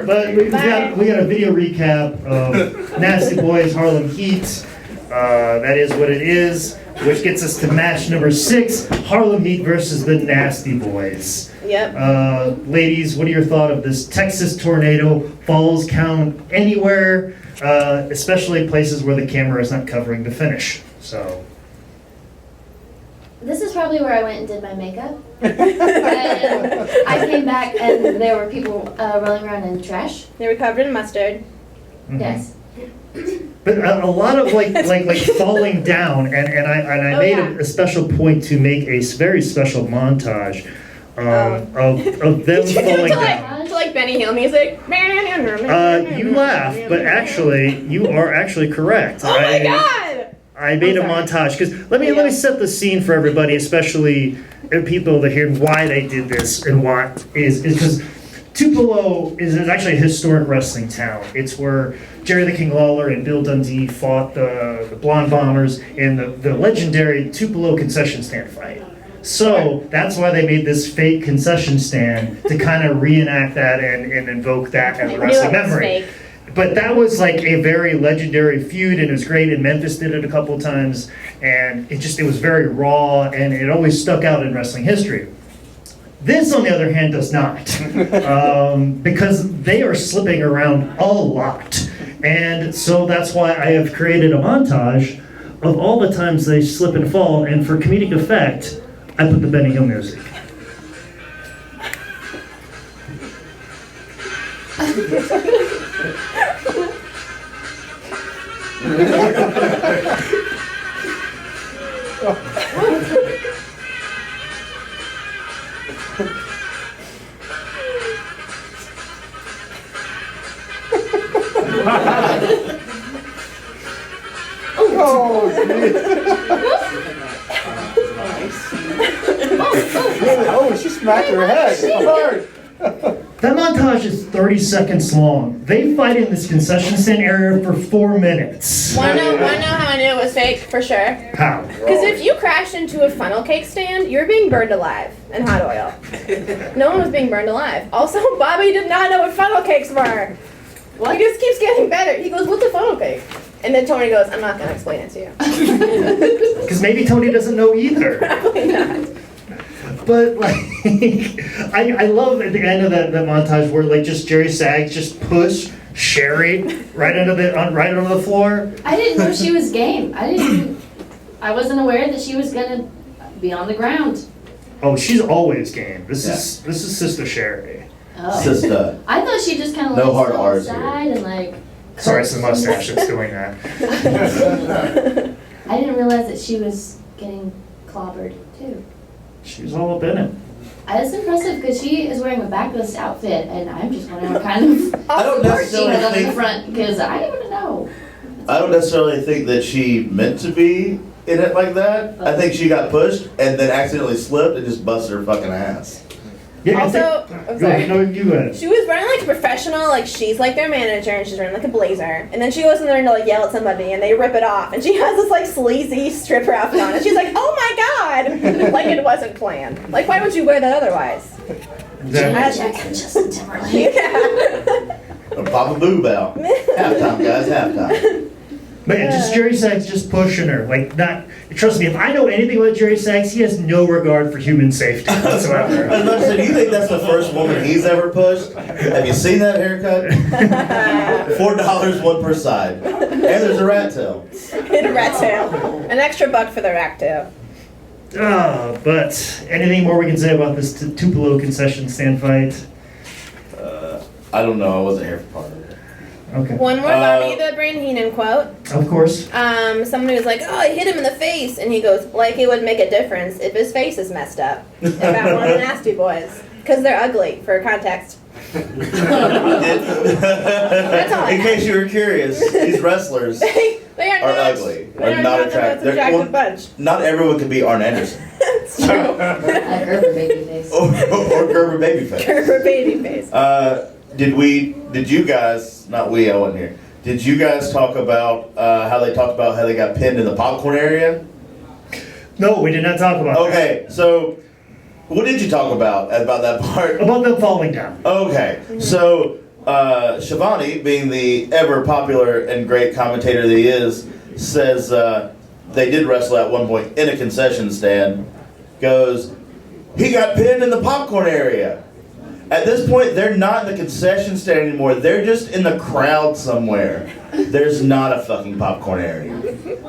But we got a video recap of Nasty Boys Harlem Heat. That is what it is, which gets us to match number 6, Harlem Heat versus the Nasty Boys. Yep. Ladies, what are your thoughts of this Texas tornado? Falls count anywhere, especially places where the camera is not covering the finish. So. This is probably where I went and did my makeup. And I came back and there were people rolling around in trash. They were covered in mustard. Mhm. Yes. But a lot of like falling down, and I made a special point to make a very special montage of them falling down. To like Benny Hill music. You laugh, but actually, you are actually correct. Oh my god! I made a montage because let me set the scene for everybody, especially people that hear why they did this and what is because Tupelo is actually a historic wrestling town. It's where Jerry the King Lawler and Bill Dundee fought the Blonde Bombers in the legendary Tupelo concession stand fight. So that's why they made this fake concession stand to kind of reenact that and invoke that as a wrestling memory. But that was like a very legendary feud, and it was great, and Memphis did it a couple of times, and it was very raw, and it always stuck out in wrestling history. This, on the other hand, does not, because they are slipping around a lot, and so that's why I have created a montage of all the times they slip and fall, and for comedic effect, I put the Benny Hill music. Oh, she smacked her head hard. That montage is 30 seconds long. They fight in this concession stand area for 4 minutes. Wanna know how I knew it was fake for sure? How? Because if you crashed into a funnel cake stand, you're being burned alive in hot oil. No one was being burned alive. Also, Bobby did not know what funnel cakes were. What? He just keeps getting better. He goes, "What's a funnel cake?" And then Tony goes, "I'm not going to explain it to you." Because maybe Tony doesn't know either. Probably not. But like, I love at the end of that montage where like just Jerry Sags just push Sherry right onto the floor. I didn't know she was game. I wasn't aware that she was gonna be on the ground. Oh, she's always game. This Yeah. is Sister Sherry. Oh. Sister. I thought she just kind of No like hard R's here. side and like. Sorry, it's the mustache that's doing that. I didn't realize that she was getting clobbered too. She's all up in it. That's impressive because she is wearing a backless outfit, and I'm just wondering what kind of I don't support she necessarily had up in the think. front because I didn't want to know. I don't necessarily think that she meant to be in it like that. I think she got pushed and then accidentally slipped and just busted her fucking ass. Yeah, I Also, think- I'm go- sorry. No, you go ahead. She was wearing like a professional, like she's like their manager and she's wearing like a blazer. And then she goes in there to like yell at somebody and they rip it off. And she has this like sleazy stripper outfit on. And she's like, oh my god! Like it wasn't planned. Like why would you wear that otherwise? Exactly. Jackson, Justin Timberlake. Yeah. Papa Boo Bow. Halftime, guys, halftime. But yeah, just Jerry Sags just pushing her. Like, not, trust me, if I know anything about Jerry Sags, he has no regard for human safety I was whatsoever. about to say, do you think that's the first woman he's ever pushed? Have you seen that haircut? $4, one per side. And there's a rat tail. And a rat tail. An extra $1 for the rat tail. But anything more we can say about this Tupelo concession stand fight? I don't know, I wasn't here for part of it. Okay. One more Bobby the Brain Heenan quote. Of course. Somebody was like, oh, I hit him in the face. And he goes, like it would make a difference if his face is messed up. About one of the Nasty Boys. Because they're ugly, for context. That's all I In case you were curious, these wrestlers They are are not ugly, They are not attractive. the most attractive Well, bunch. not everyone can be Arn Anderson It's true. Gerber baby face. or Gerber Babyface. Gerber Babyface. Did you guys, not we, I wasn't here, did you guys talk about how they got pinned in the popcorn area? No, we did not talk about that. Okay, so what did you talk about that part? About them falling down. Okay, so Shivani, being the ever popular and great commentator that he is, says they did wrestle at one point in a concession stand, goes, he got pinned in the popcorn area. At this point, they're not in the concession stand anymore. They're just in the crowd somewhere. There's not a fucking popcorn area.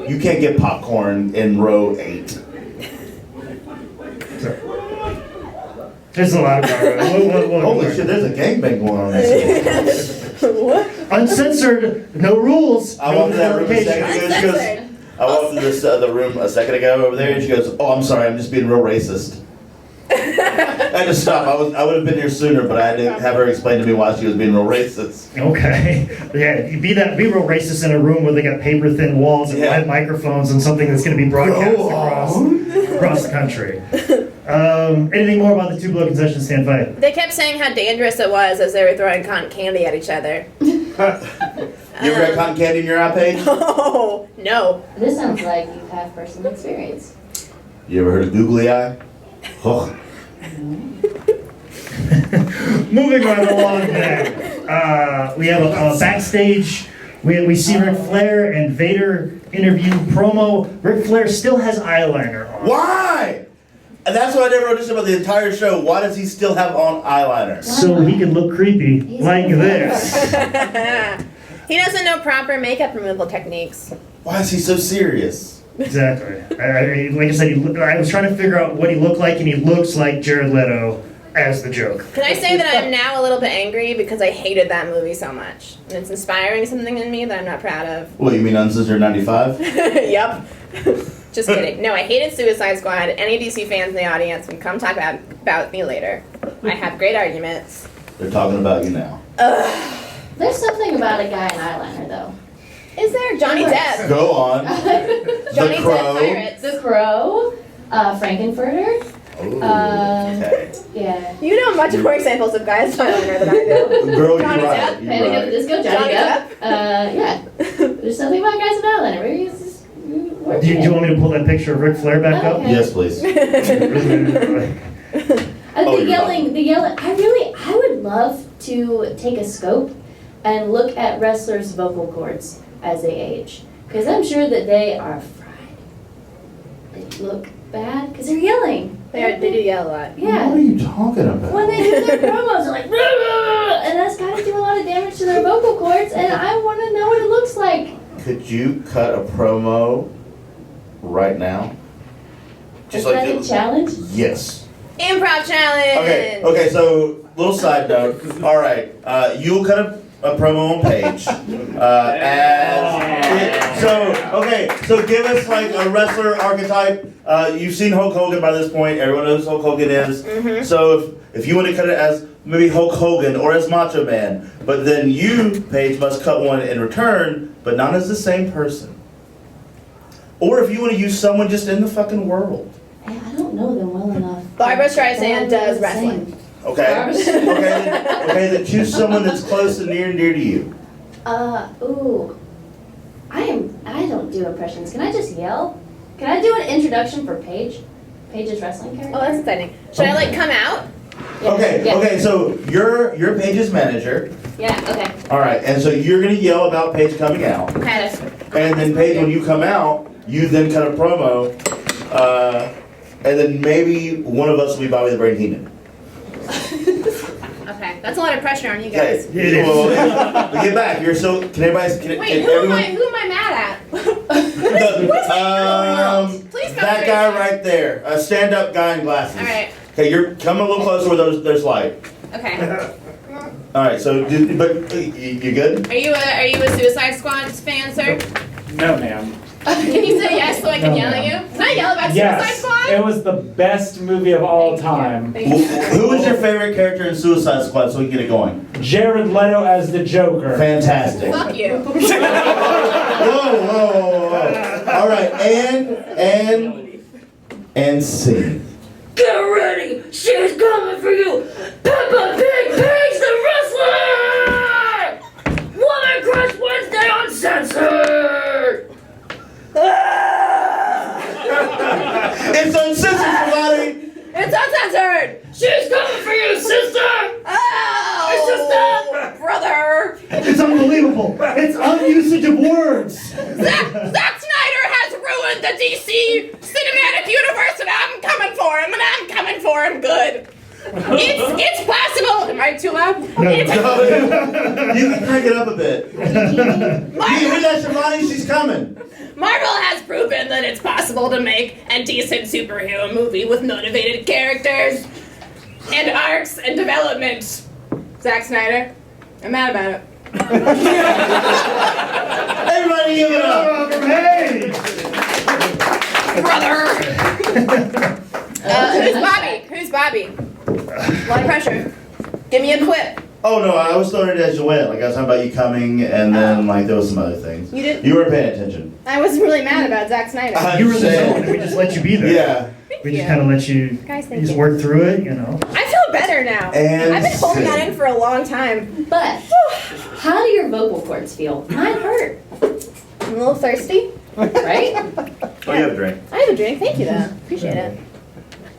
You can't get popcorn in row 8. There's a lot of Holy shit, there's a gangbang going on in this. What? Uncensored, no rules. I no walked in that room a second provocation. ago. She goes, I walked into the room a second ago over there, and she goes, "Oh, I'm sorry, I'm just being real racist." I had to stop. I would have been here sooner, but I had to have her explain to me why she was being real racist. Okay. Yeah, be real racist in a room where they got paper thin walls and live microphones and something that's going to be broadcast across the country. Anything more about the Tupelo concession stand fight? They kept saying how dangerous it was as they were throwing cotton candy at each other. You ever got cotton candy in your eye, Paige? Oh, no. This sounds like you have personal experience. You ever heard of googly eye? Oh. Moving right along then. We have a backstage. We see Ric Flair and Vader interview promo. Ric Flair still has eyeliner on. Why? And that's what I never understood about the entire show. Why does he still have on eyeliner? So he can look creepy like this. He doesn't know proper makeup removal techniques. Why is he so serious? Exactly. Like I said, I was trying to figure out what he looked like, and he looks like Jared Leto as the Joker. Can I say that I'm now a little bit angry because I hated that movie so much? And it's inspiring something in me that I'm not proud of. What, you mean Uncensored 95? Yep. Just kidding. No, I hated Suicide Squad. Any DC fans in the audience can come talk about me later. I have great arguments. They're talking about you now. There's something about a guy in eyeliner, though. Is there Johnny Depp? Go on. Johnny The Depp Crow. Pirates. The Crow, Frankenfurter. Ooh, okay. Yeah. You know much more examples of guys eyeliner than I do. Girl, Johnny you're right. Depp, You're Panic at the right. Disco, Johnny Depp. Yeah. There's something about guys in eyeliner. Maybe it's just Do you want me to pull that picture of Ric Flair back up? Okay. Yes, please. Oh, The you're yelling. I would love to take a scope and look at wrestlers' vocal cords as they age. Because I'm sure that they are fried. They look bad because they're yelling. They do yell a lot. What Yeah. are you talking about? When they do their promos, they're like, and that's gotta do a lot of damage to their vocal cords, and I want to know what it looks like. Could you cut a promo right now? Is that a challenge? Yes. Improv challenge. Okay, so little side note. All right, you'll cut a promo on Paige. So give us like a wrestler archetype. You've seen Hulk Hogan by this point. Everyone knows who Hulk Hogan is. Mm-hmm. So if you want to cut it as maybe Hulk Hogan or as Macho Man, but then you, Paige, must cut one in return, but not as the same person. Or if you want to use someone just in the fucking world. Hey, I don't know them well enough. Barbara Streisand does Same. wrestling. Okay. Okay, then choose someone that's close and near and dear to you. Ooh. I don't do impressions. Can I just yell? Can I do an introduction for Paige? Paige's wrestling character? Oh, that's exciting. Should I like come out? Yeah, yeah. Okay, so you're Paige's manager. Yeah, okay. Alright, and so you're gonna yell about Paige coming out. Okay. And then Paige, when you come out, you then cut a promo, and then maybe one of us will be Bobby the Brain Heenan. Okay. That's a lot of pressure on you Okay, guys. It is. well, get back. You're so. Can everybody? Wait, who am I mad at? Please don't that raise guy me. right there, a stand-up guy in glasses. All right. Okay, you're coming a little closer where there's light. Okay. All right, so you good? Are you a Suicide Squad fan, sir? No, ma'am. Can you say yes so I can No, yell at ma'am. you? Can I yell about Suicide Yes, Squad? it was the best movie of all time. Thank you. Who is your favorite character in Suicide Squad so we can get it going? Jared Leto as the Joker. Fantastic. Whoa, Fuck you. whoa. All right, and scene. Get ready! She's coming for you! Peppa Pig Paige the Wrestler! Woman Crush Wednesday Uncensored! It's uncensored, somebody. It's uncensored! She's coming for you, sister! Oh! Brother! It's unbelievable. It's unusage of words. Zack Snyder has ruined the DC cinematic universe and I'm coming for him and I'm coming for him good. It's possible. Am I too loud? You can crank it up a bit. You hear that, Shivani? She's coming. Marvel has proven that it's possible to make a decent superhero movie with motivated characters and arcs and development. Zack Snyder, I'm mad about it. Everybody give it up. Hey! Brother! Who's Bobby? A lot of pressure. Give me a quip. Oh no, I was throwing it as you went. Like I was talking about you coming, and then like there was some other things. You didn't- You weren't paying attention. I was really mad about Zack Snyder. You were in the Saying- zone, and we just let you be there. Yeah. Thank We you. just kind of let you Guys, thank just you. work through it, you know. I feel better now. And I've been holding that sit. in for a long time. But, how do your vocal cords feel? Mine hurt, I'm a little thirsty. right? Oh, you have a drink. I have a drink. Thank you, though. Appreciate it.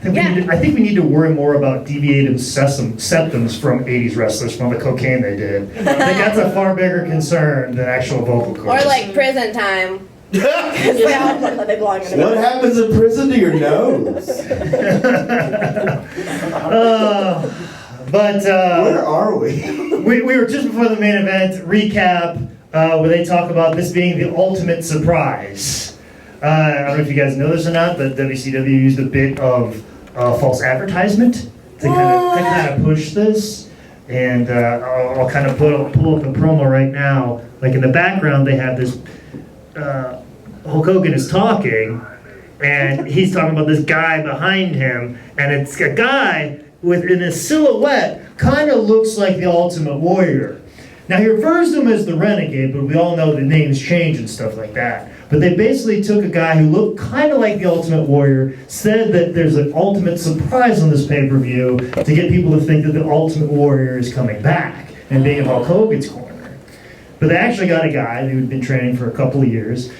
I think we need to worry more about deviated septums from 80s wrestlers from the cocaine they did. I think that's a far bigger concern than actual vocal Or cords. like prison time. Because they all look like they belong in the What happens in prison to your nose? Where are we? we were just before the main event recap where they talk about this being the ultimate surprise. I don't know if you guys know this or not, but WCW used a bit of false advertisement to kind of push this. And I'll kind of pull up the promo right now. Like in the background, they have this. Hulk Hogan is talking, and he's talking about this guy behind him, and it's a guy in a silhouette, kind of looks like the Ultimate Warrior. Now he refers to him as the Renegade, but we all know the names change and stuff like that. But they basically took a guy who looked kind of like the Ultimate Warrior, said that there's an ultimate surprise on this pay-per-view to get people to think that the Ultimate Warrior is coming back and being in Hulk Hogan's corner. But they actually got a guy who had been training for a couple of years.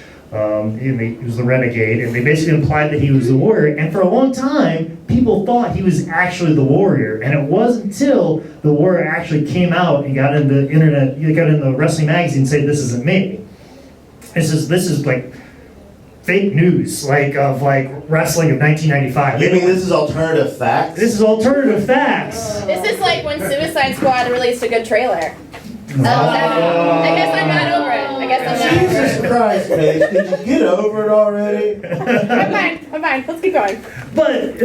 He was the Renegade, and they basically implied that he was the Warrior. And for a long time, people thought he was actually the Warrior. And it wasn't until the Warrior actually came out and got in the internet, he got in the wrestling magazine and said, "This isn't me." This is like fake news, of wrestling of 1995. You mean this is alternative facts? This is alternative facts. This is like when Suicide Squad released a good trailer. Oh. I guess I'm not over it. I guess I'm not over Jesus it. Christ, Paige, did you get over it already? I'm fine. Let's keep going. But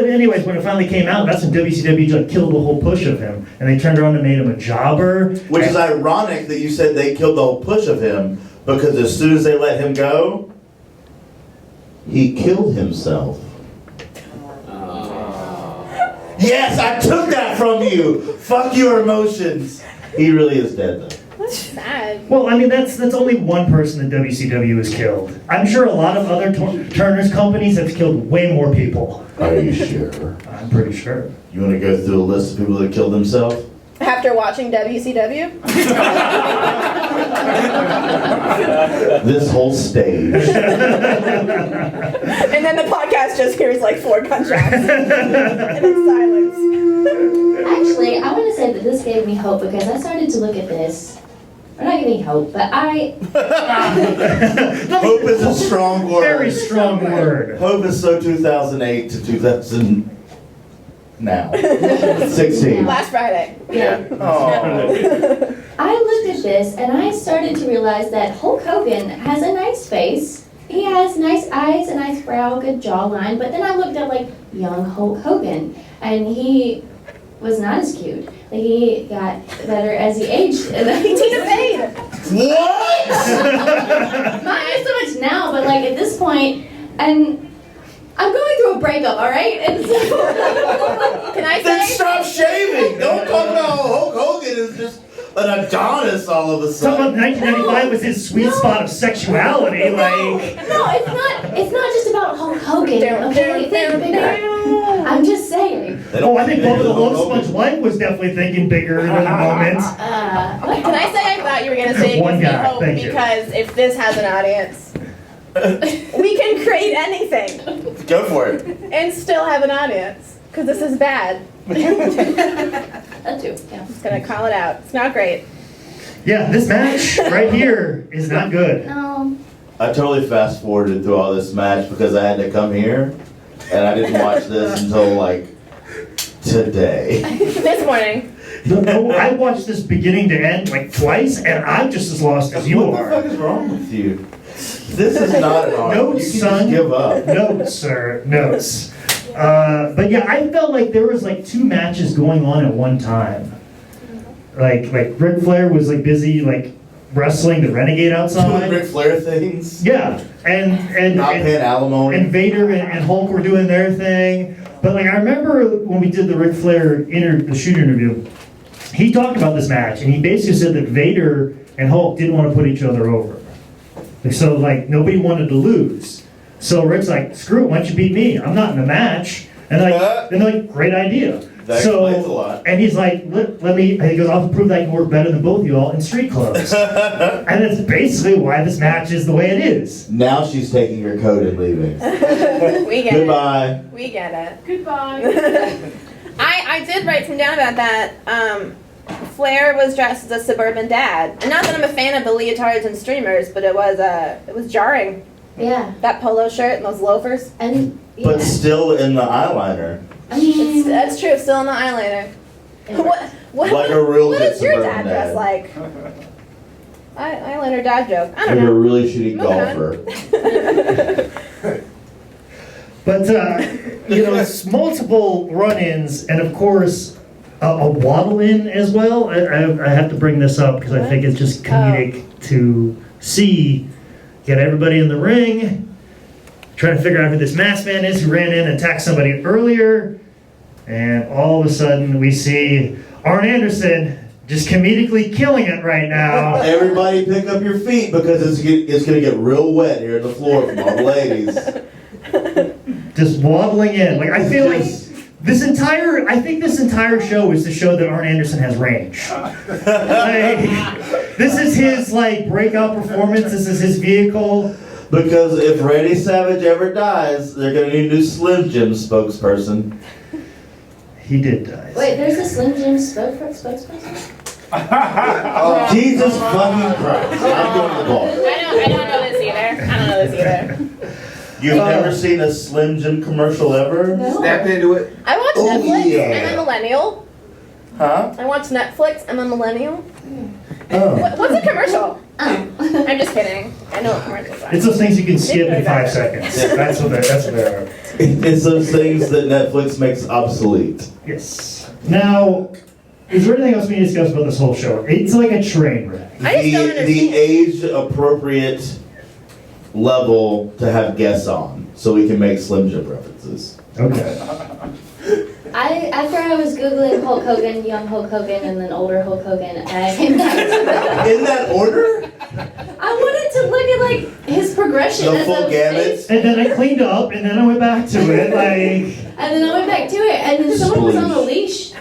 anyways, when it finally came out, that's when WCW killed the whole push of him, and they turned around and made him a jobber. Which is ironic that you said they killed the whole push of him, because as soon as they let him go, he killed himself. Yes, I took that from you. Fuck your emotions. He really is dead though. That's sad. Well, I mean, that's only one person that WCW has killed. I'm sure a lot of other Turner's companies have killed way more people. Are you sure? I'm pretty sure. You want to go through a list of people that killed themselves? After watching WCW? This whole stage. And then the podcast just hears like 4 gunshots. And then silence. Actually, I want to say that this gave me hope because I started to look at this. Or not giving hope, but Hope is a strong word. Very strong word. Hope is so 2008 to 2000 now. 16. Last Friday. yeah. Oh. I looked at this and I started to realize that Hulk Hogan has a nice face. He has nice eyes, a nice brow, good jawline. But then I looked at young Hulk Hogan, and he was not as cute. He got better as he aged. And He took a fade. What? not so much now, but at this point, and I'm going through a breakup, all right? And so Can I Then say? stop shaving. Don't talk about how Hulk Hogan is just an Adonis all of a Some of sudden. 1995 was his sweet spot of sexuality. No, it's not just about Hulk Hogan. Okay, think bigger. I'm just saying. Oh, I think Bubba the Love Sponge Life was definitely thinking bigger than the moment. Can I say I thought you were going to say it One gives me guy, hope thank you. because if this has an audience, we can create anything Go for it. and still have an audience because this is bad. That too, yeah. Just going to call it out. It's not great. Yeah, this match right here is not good. No. I totally fast forwarded through all this match because I had to come here, and I didn't watch this until today. This morning. No, I watched this beginning to end twice, and I'm just as lost as you What the are. fuck is wrong with you? This is not an art. No, You can son. just give up. Notes, sir, notes. But yeah, I felt like there was 2 matches going on at one time. Like Ric Flair was busy wrestling the Renegade Doing outside. Ric Flair things. Yeah, and Not paying alimony. and Vader and Hulk were doing their thing. But I remember when we did the Ric Flair the shoot interview, he talked about this match, and he basically said that Vader and Hulk didn't want to put each other over. So nobody wanted to lose. So Rick's screw it, why don't you beat me? I'm not in the match. And they're great idea. That explains a lot. And he's let me, and he goes, I'll prove that I can work better than both of y'all in street clothes. And that's basically why this match is the way it is. Now she's taking her coat and leaving. We get Goodbye. it. We get it. Goodbye. I did write some down about that. Flair was dressed as a suburban dad. And not that I'm a fan of the leotards and streamers, but it was jarring. Yeah. That polo shirt and those loafers. And But still in the eyeliner. I mean, That's true, still in the eyeliner. What Like a real what good is your suburban dad dress dad. like? Eyeliner dad joke. I Like don't a know. really shitty Moving golfer. But, it's multiple run-ins, and of course, a waddle-in as well. I have to bring this up because I think it's just comedic to see. Get everybody in the ring, trying to figure out who this masked man is who ran in and attacked somebody earlier, and all of a sudden we see Arn Anderson just comedically killing it right now. Everybody pick up your feet because it's going to get real wet here on the floor from all the ladies. Just waddling in. I feel like this entire show is to show that Arn Anderson has range. This is his breakout performance. This is his vehicle. Because if Randy Savage ever dies, they're going to need a new Slim Jim spokesperson. He did die. wait, there's a Slim Jim spokesperson? Jesus fucking Christ. I'm going to the bar. I don't know this either. either. You've never seen a Slim Jim commercial ever? No. Snap into it. I watch Oh, Netflix. yeah. I'm a millennial. Huh? I watch Netflix. I'm a millennial. Oh. What's a commercial? Oh. I'm just kidding. I know what commercials are. It's those things you can skip in 5 seconds. That's what they are. It's those things that Netflix makes obsolete. Yes. Now, is there anything else we need to discuss about this whole show? It's like a train wreck. I just don't understand. The age appropriate level to have guests on, so we can make Slim Jim references. Okay. After I was Googling Hulk Hogan, young Hulk Hogan, and then older Hulk Hogan, I came back to that. In that order? I wanted to look at like his progression. The as full I was gamut? aged. And then I cleaned up, and then I went back to it, like... And then I went back to it, and then someone was on a leash.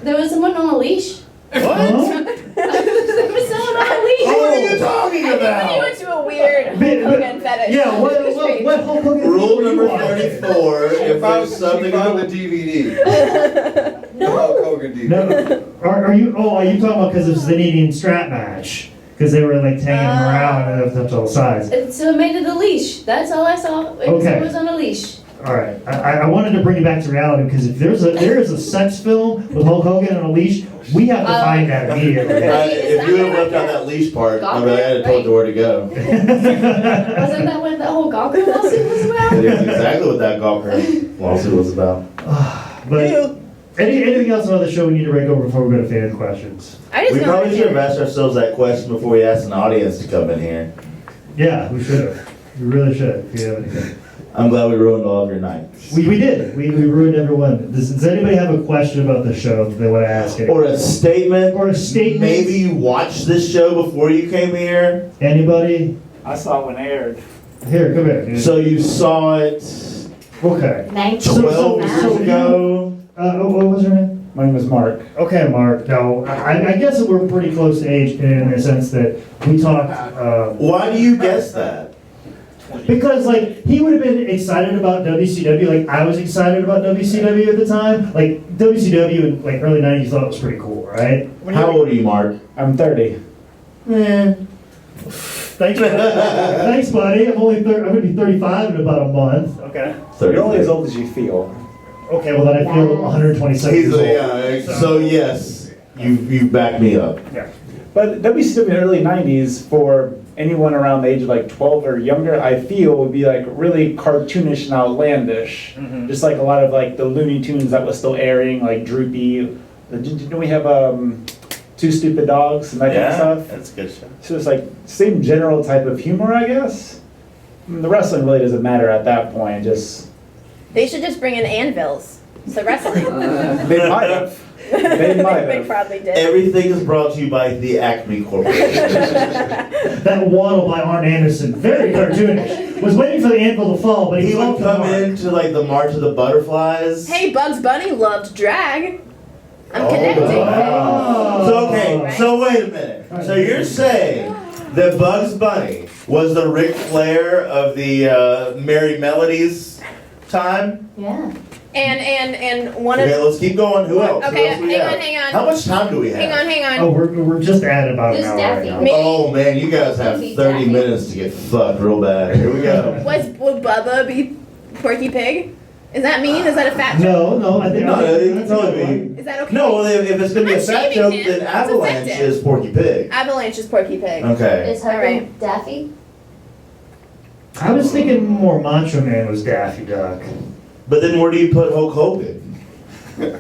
There was someone on a leash. What? Huh? There was someone on a leash. What are you talking I think you about? went to a weird Hogan fetish. Yeah, what Hulk Hogan Rule were you number watching? 34, if there's something... She found the DVD. The Hulk Hogan DVD. No, are you talking about because it was the Indian strap match? Because they were like taking him around and up to all sides. So it made it a leash. That's all I saw. It Okay. was on a leash. All right, I wanted to bring it back to reality because if there is a sex film with Hulk Hogan on a leash, we have to find that immediately. If you would have left out that lease part, I'd be like, I had told you where to go. Wasn't that what the whole Gawker lawsuit was about? That is exactly what that Gawker lawsuit was about. But anything else about the show we need to break over before we go to fan questions? I just We don't probably should have understand. asked ourselves that question before we asked an audience to come in here. Yeah, we should have. We really should. If you have anything. I'm glad we ruined all of your nights. We did. We ruined everyone. Does anybody have a question about the show that they want to ask? Or a statement. Or a statement. Maybe you watched this show before you came here. Anybody? I saw it when it aired. Here, come here. So you saw it Okay. 12 years ago. What was her name? My name is Mark. Okay, Mark. No, I guess that we're pretty close to age in the sense that we talked. Why do you guess that? Because like he would have been excited about WCW, like I was excited about WCW at the time. Like WCW in like early '90s, thought it was pretty cool, right? How old are you, Mark? I'm 30. Thanks, thanks, buddy. I'm gonna be 35 in about a month. Okay. You're only as old as you feel. Okay, well then I feel 127 years old. Yeah, so yes, you backed me up. Yeah. But WCW in the early 90s, for anyone around the age of like 12 or younger, I feel would be like really cartoonish and outlandish. Mhm. Just like a lot of like the Looney Tunes that was still airing, like Droopy. Didn't we have Two Stupid Dogs and that kind of stuff? That's a good show. So it's like same general type of humor, I guess. I mean, the wrestling really doesn't matter at that point. Just They should just bring in anvils. So wrestling. they might have. They might They have. probably did. Everything is brought to you by the Acme Corporation. That waddle by Arn Anderson, very cartoonish. Was waiting for the anvil to fall, but He he would would come into like the March of the Butterflies. Hey, Bugs Bunny loved drag. I'm Oh, connecting. wow. So okay, so wait a minute. So you're saying that Bugs Bunny was the Ric Flair of the Merry Melodies time? Yeah. And one of Okay, let's keep going. Who else? Okay, Who else we hang have? on, hang on. How much time do we have? hang on. Oh, we're just at about an Who's hour Daffy? right now. Me. Oh man, you guys have Who's 30 Daffy? minutes to get fucked real bad. Here we go. Would Bubba be Porky Pig? Is that mean? Is that a fat joke? No, I think No, it can that's a totally good one. be. Is that okay? No, well, if it's gonna be I'm a not fat shaming joke, him. then It's Avalanche effective. is Porky Pig. Avalanche is Porky Pig. Okay. Is her Alright. name Daffy? I was thinking more Macho Man was Daffy Duck. But then where do you put Hulk Hogan?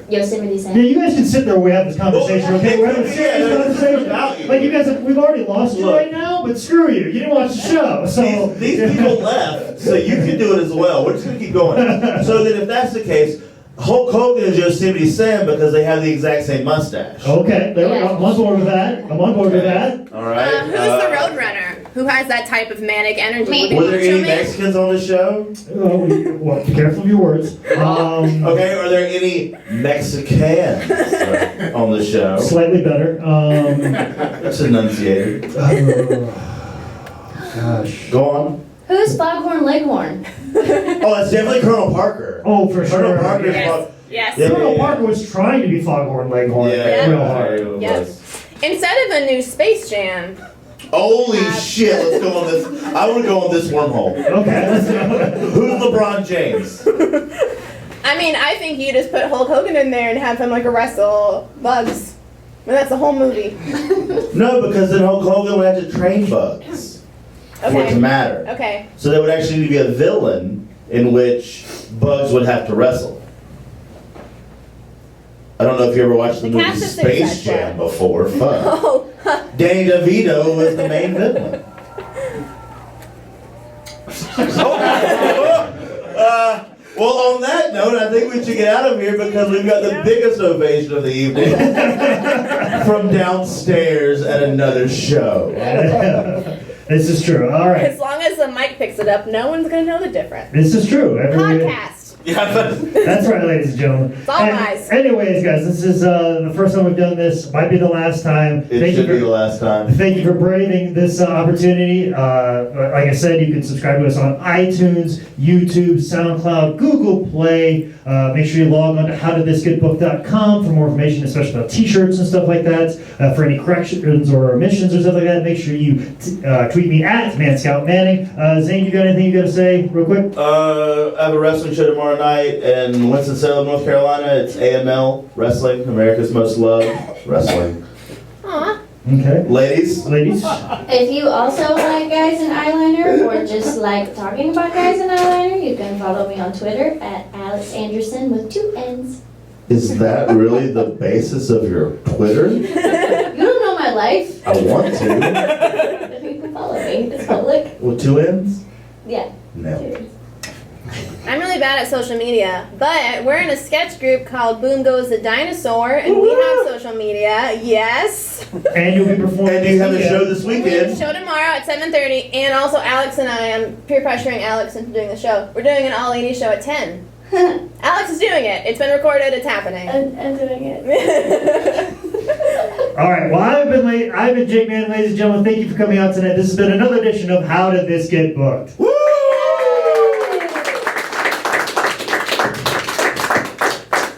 Yosemite Yeah, Sam. you guys can sit there and we have this conversation, okay? We're having a Yeah, serious there's conversation. about you. Like you guys, we've already lost you Look. right now, but screw you. You didn't watch the show, so. These people left, so you can do it as well. We're just gonna keep going. So then if that's the case, Hulk Hogan and Yosemite Sam because they have the exact same mustache. Okay, there we go. Yeah. I'm on board with that. I'm on board with that. All right. Who's the Roadrunner? Who has that type of manic energy? Me. Were there Macho any Man? Mexicans on the show? Well, be careful of your words. Okay, are there any Mexicans on the show? Slightly better. That's enunciated. Gosh. Go on. Who's Foghorn Leghorn? Oh, that's definitely Colonel Parker. Oh, for Colonel sure. Parker is Yes. Yes. Yeah. Colonel Parker was trying to be Foghorn Leghorn Yeah, real hard. it Yes. was. Instead of a new Space Jam, Holy shit, let's go on this. I want to go on this wormhole. Okay, let's go. Who's LeBron James? I mean, I think you just put Hulk Hogan in there and have him like wrestle Bugs. And that's the whole movie. No, because then Hulk Hogan would have to train Bugs for it to Okay. matter. Okay. So there would actually need to be a villain in which Bugs would have to wrestle. I don't know if you ever watched the movie cast of Space Suicide Jam Squad. before. Fun. Oh. Danny DeVito was the main villain. Well, on that note, I think we should get out of here because we've got the biggest ovation of the evening from downstairs at another show. This is true. All right. As long as the mic picks it up, no one's gonna know the difference. This is true. Podcast. Yeah, That's right, ladies and gentlemen. It's all nice. Anyways, guys, this is the first time we've done this. Might be the last time. it should be the last time. Thank you for braving this opportunity. Like I said, you can subscribe to us on iTunes, YouTube, SoundCloud, Google Play. Make sure you log on to howdidthisgetbooked.com for more information, especially about t-shirts and stuff like that. For any corrections or omissions or stuff like that, make sure you tweet me at ManScoutManning. Zane, you got anything you got to say real quick? I have a wrestling show tomorrow night in Winston-Salem, North Carolina. It's AML Wrestling, America's Most Loved Wrestling. Aw. Okay. Ladies, If you also like guys in eyeliner or just like talking about guys in eyeliner, you can follow me on Twitter at Alex Anderson with 2 N's. is that really the basis of your Twitter? You don't know my life. I want to. You can follow me. It's public. With 2 N's? Yeah. No. I'm really bad at social media, but we're in a sketch group called Boom Goes the Dinosaur, and we have social media. Yes. And you'll be performing. And you have a this show weekend. this weekend. Show tomorrow at 7:30, and also Alex and I, I'm peer pressuring Alex into doing the show. We're doing an all-ladies show at 10. Alex is doing it. It's been recorded. It's happening. I'm doing it. All right. Well, I've been Jake Manning, ladies and gentlemen. Thank you for coming out tonight. This has been another edition of How Did This Get Booked? Woo!